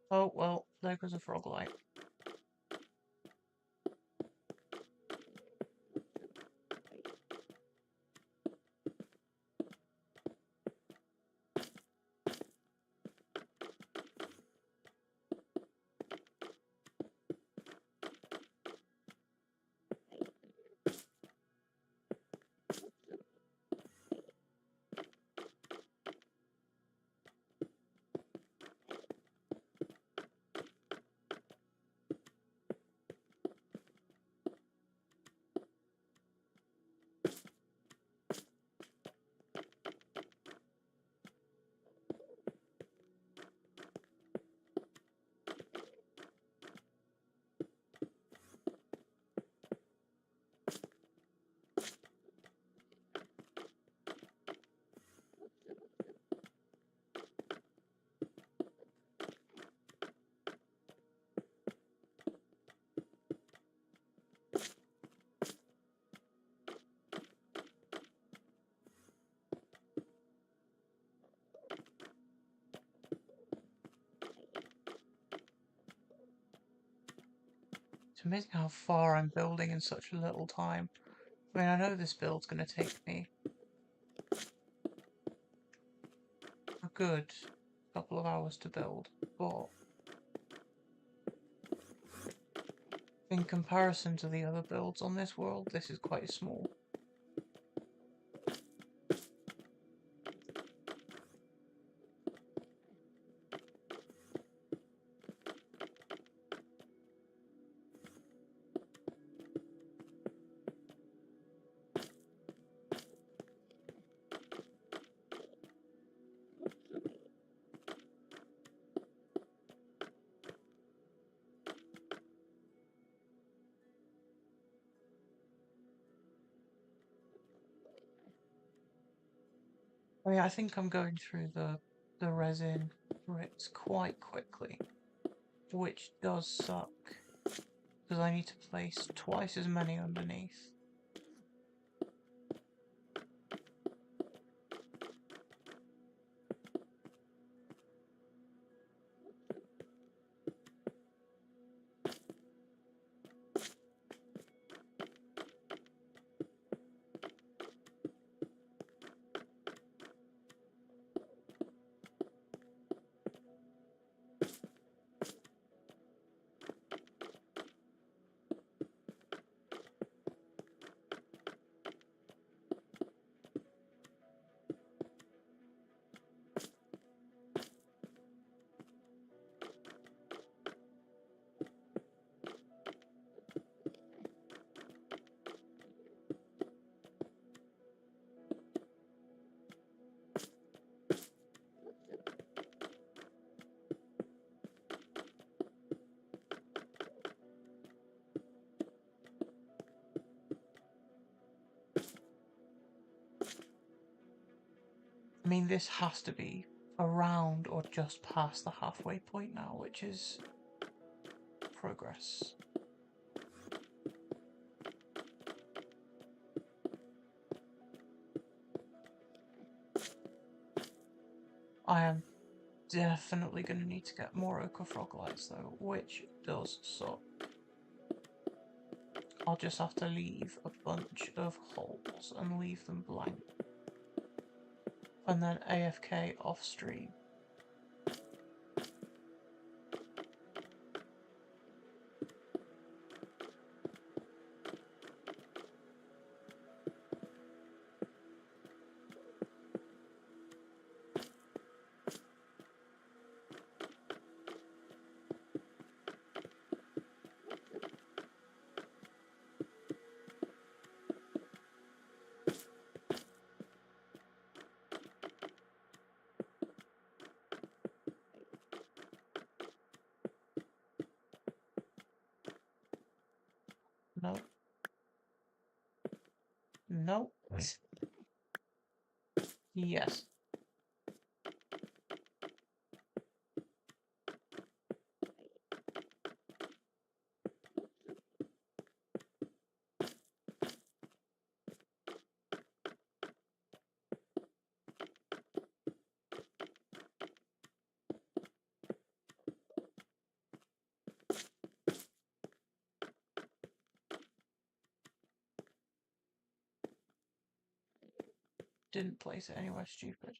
Oh, well, there goes a frog light. It's amazing how far I'm building in such a little time. I mean, I know this build's going to take me a good couple of hours to build, but in comparison to the other builds on this world, this is quite small. I mean, I think I'm going through the resin bricks quite quickly, which does suck, because I need to place twice as many underneath. I mean, this has to be around or just past the halfway point now, which is progress. I am definitely going to need to get more ochre frog lights though, which does suck. I'll just have to leave a bunch of holes and leave them blank. And then AFK off stream. No. No. Yes. didn't place it anywhere stupid.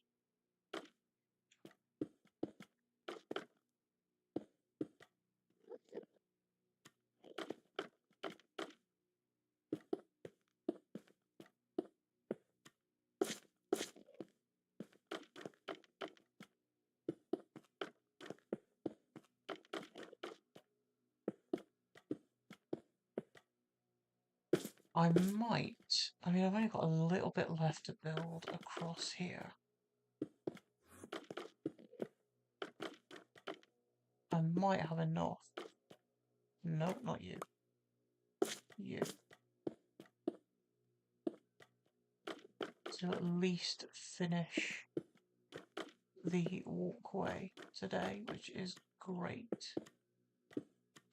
I might. I mean, I've only got a little bit left to build across here. I might have enough. Nope, not you. You. To at least finish the walkway today, which is great.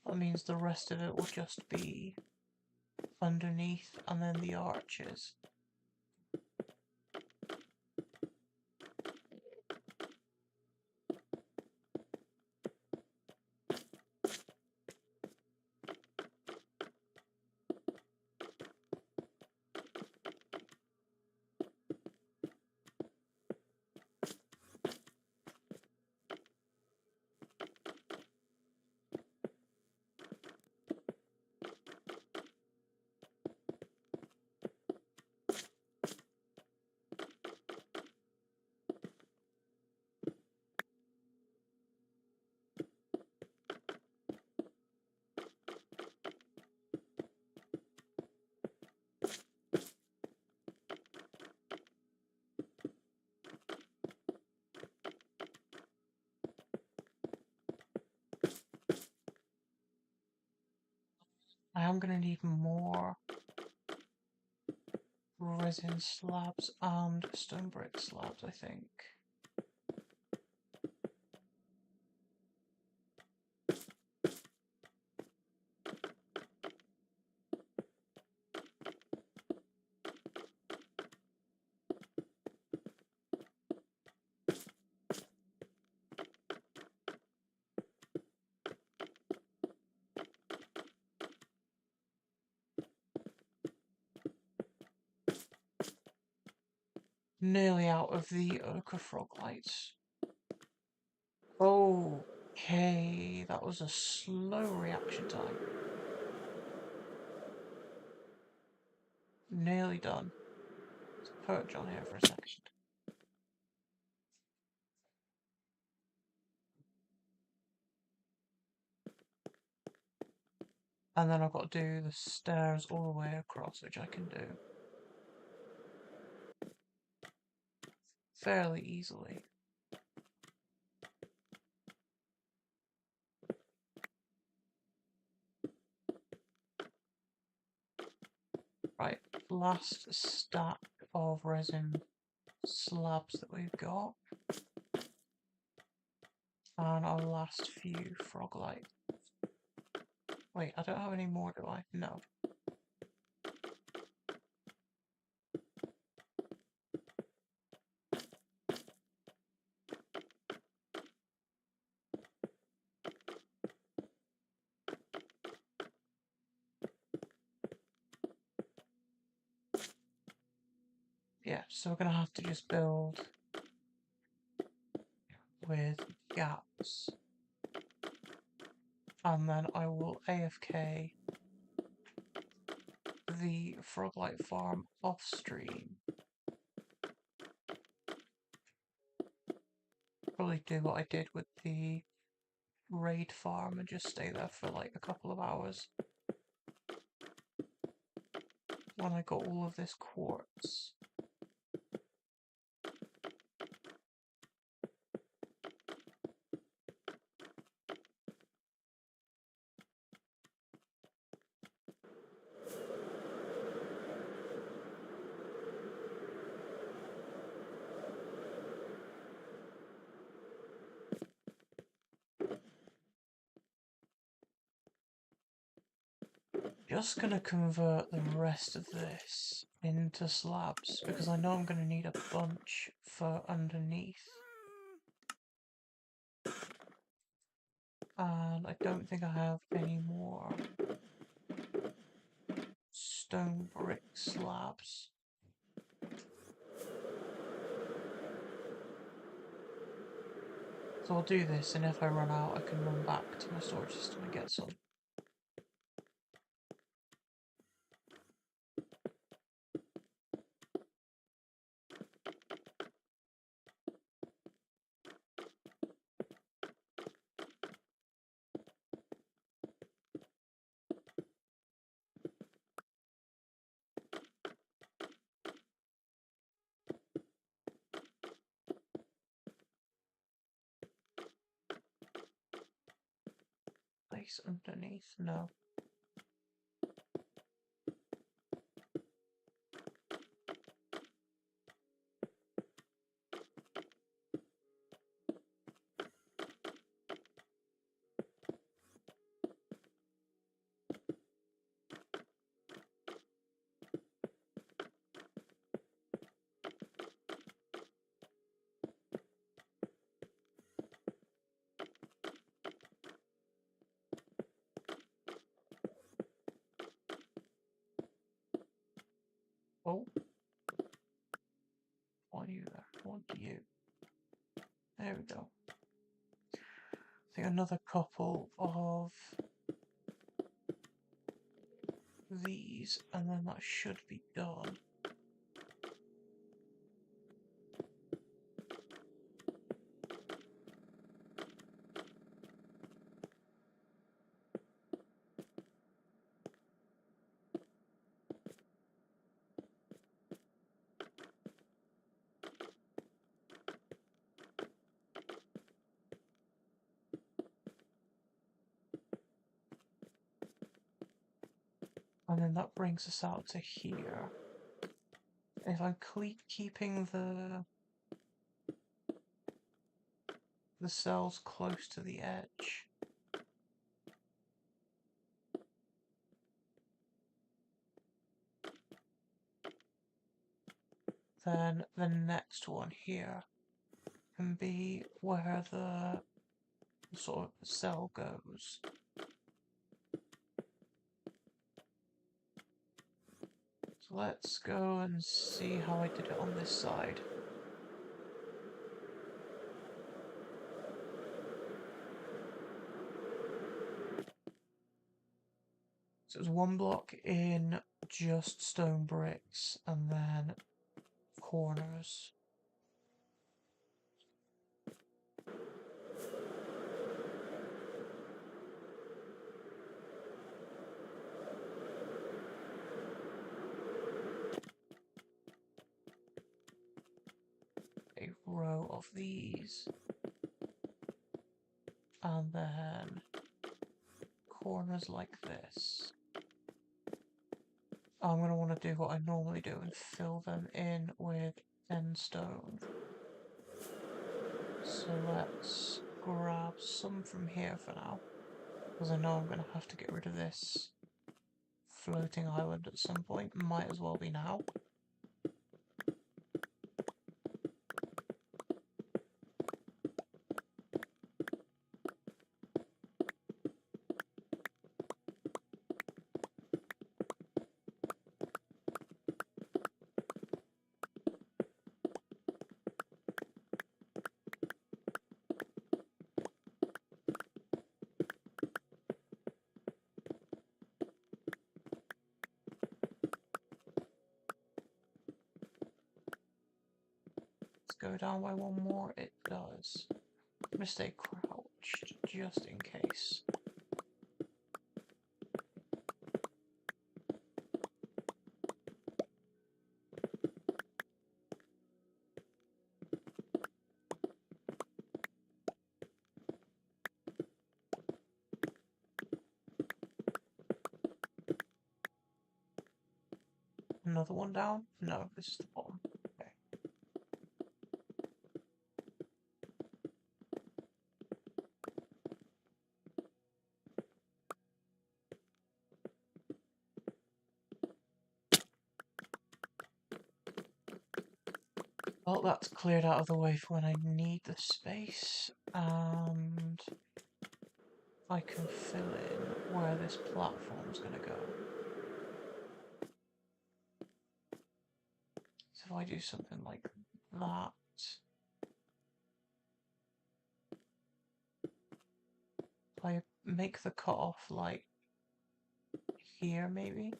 That means the rest of it will just be underneath and then the arches. I am going to need more resin slabs and stone brick slabs, I think. Nearly out of the ochre frog lights. Okay, that was a slow reaction time. Nearly done. Let's perch on here for a second. And then I've got to do the stairs all the way across, which I can do fairly easily. Right, last stack of resin slabs that we've got. And our last few frog lights. Wait, I don't have any more, do I? No. Yeah, so we're gonna have to just build with gaps. And then I will AFK the Froglight farm off stream. Probably do what I did with the raid farm and just stay there for like a couple of hours. When I got all of this quartz. Just gonna convert the rest of this into slabs because I know I'm gonna need a bunch for underneath. And I don't think I have any more stone brick slabs. So I'll do this, and if I run out, I can run back to my storage system and get some. Place underneath? No. Oh. Why are you there? What do you? There we go. I think another couple of these, and then that should be done. And then that brings us out to here. If I'm keeping the cells close to the edge, then the next one here can be where the sort of cell goes. So let's go and see how I did it on this side. So it was one block in just stone bricks, and then corners. A row of these. And then corners like this. I'm going to want to do what I normally do and fill them in with thin stone. So let's grab some from here for now, because I know I'm going to have to get rid of this floating island at some point. Might as well be now. Go down by one more, it does. I'm gonna stay crouched just in case. Another one down? No, this is the bottom. Okay. Well, that's cleared out of the way for when I need the space, and I can fill in where this platform's gonna go. So if I do something like that, if I make the cutoff like here, maybe?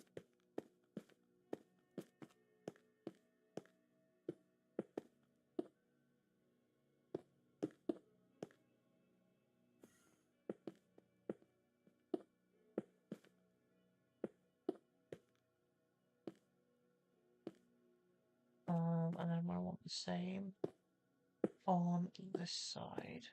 And then I want the same on this side.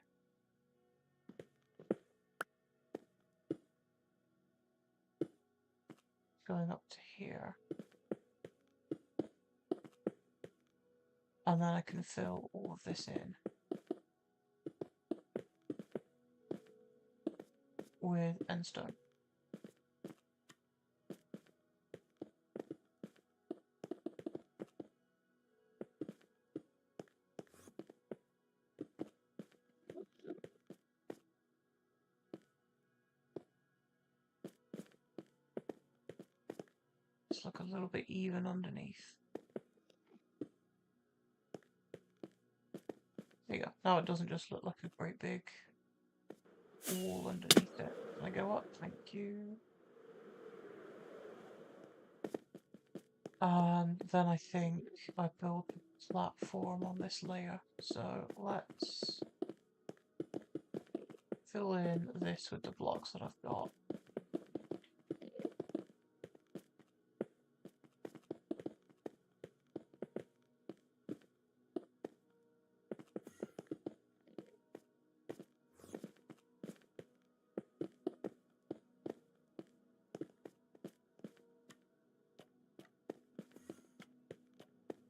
Going up to here. And then I can fill all of this in with endstone. Just look a little bit even underneath. There you go. Now it doesn't just look like a great big wall underneath it. Can I go up? Thank you. And then I think I build a platform on this layer. So let's fill in this with the blocks that I've got.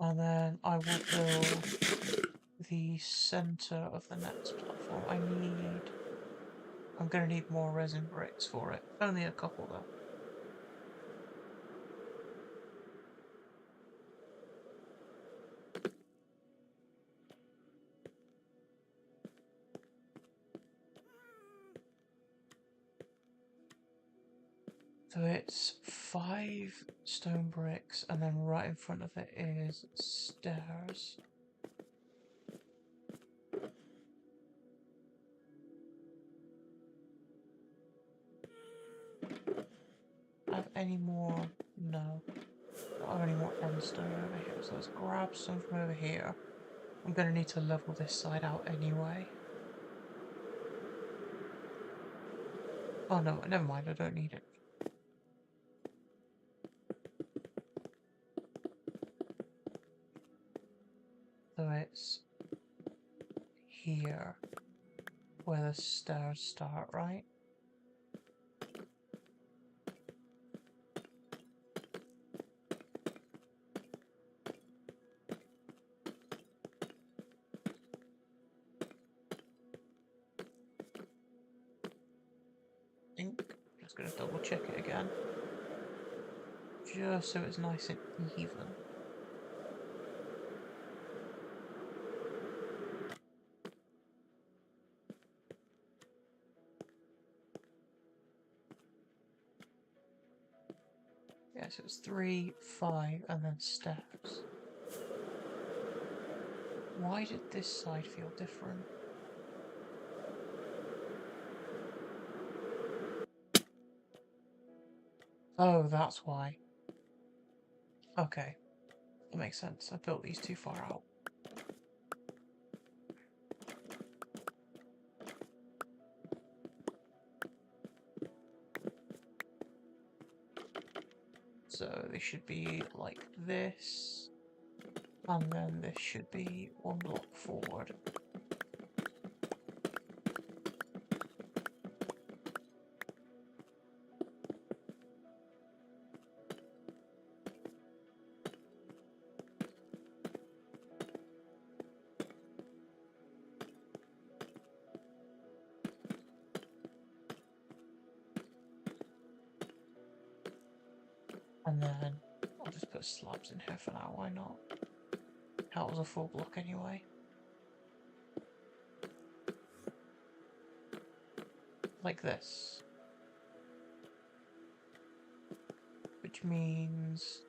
And then I will build the center of the next platform. I'm going to need more resin bricks for it. Only a couple though. So it's 5 stone bricks, and then right in front of it is stairs. Have any more? No. Don't have any more endstone over here, so let's grab some from over here. I'm going to need to level this side out anyway. Oh no, never mind, I don't need it. So it's here where the stairs start, right? Just going to double check it again. Just so it's nice and even. Yeah, so it's 3, 5, and then steps. Why did this side feel different? Oh, that's why. Okay, that makes sense. I built these too far out. So they should be like this, and then this should be 1 block forward. And then I'll just put slabs in here for now, why not? That was a full block anyway. Like this. Which means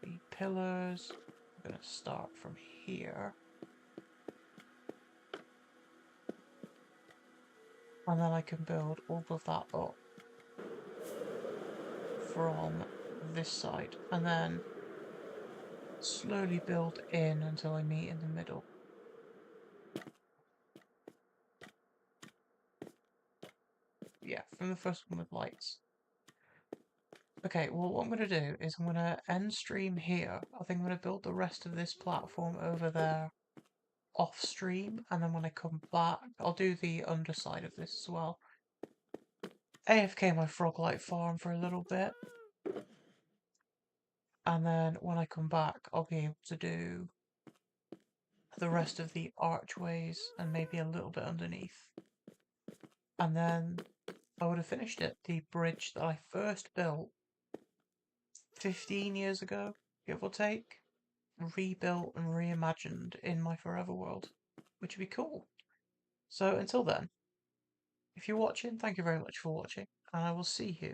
the pillars are going to start from here. And then I can build all of that up from this side. And then slowly build in until I meet in the middle. Yeah, from the first one with lights. Okay, well what I'm going to do is I'm going to end stream here. I think I'm going to build the rest of this platform over there off stream, and then when I come back, I'll do the underside of this as well. AFK my Froglight farm for a little bit, and then when I come back, I'll be able to do the rest of the archways and maybe a little bit underneath. And then I would have finished it. The bridge that I first built 15 years ago, give or take, rebuilt and reimagined in my Forever World, which would be cool. So until then, if you're watching, thank you very much for watching, and I will see you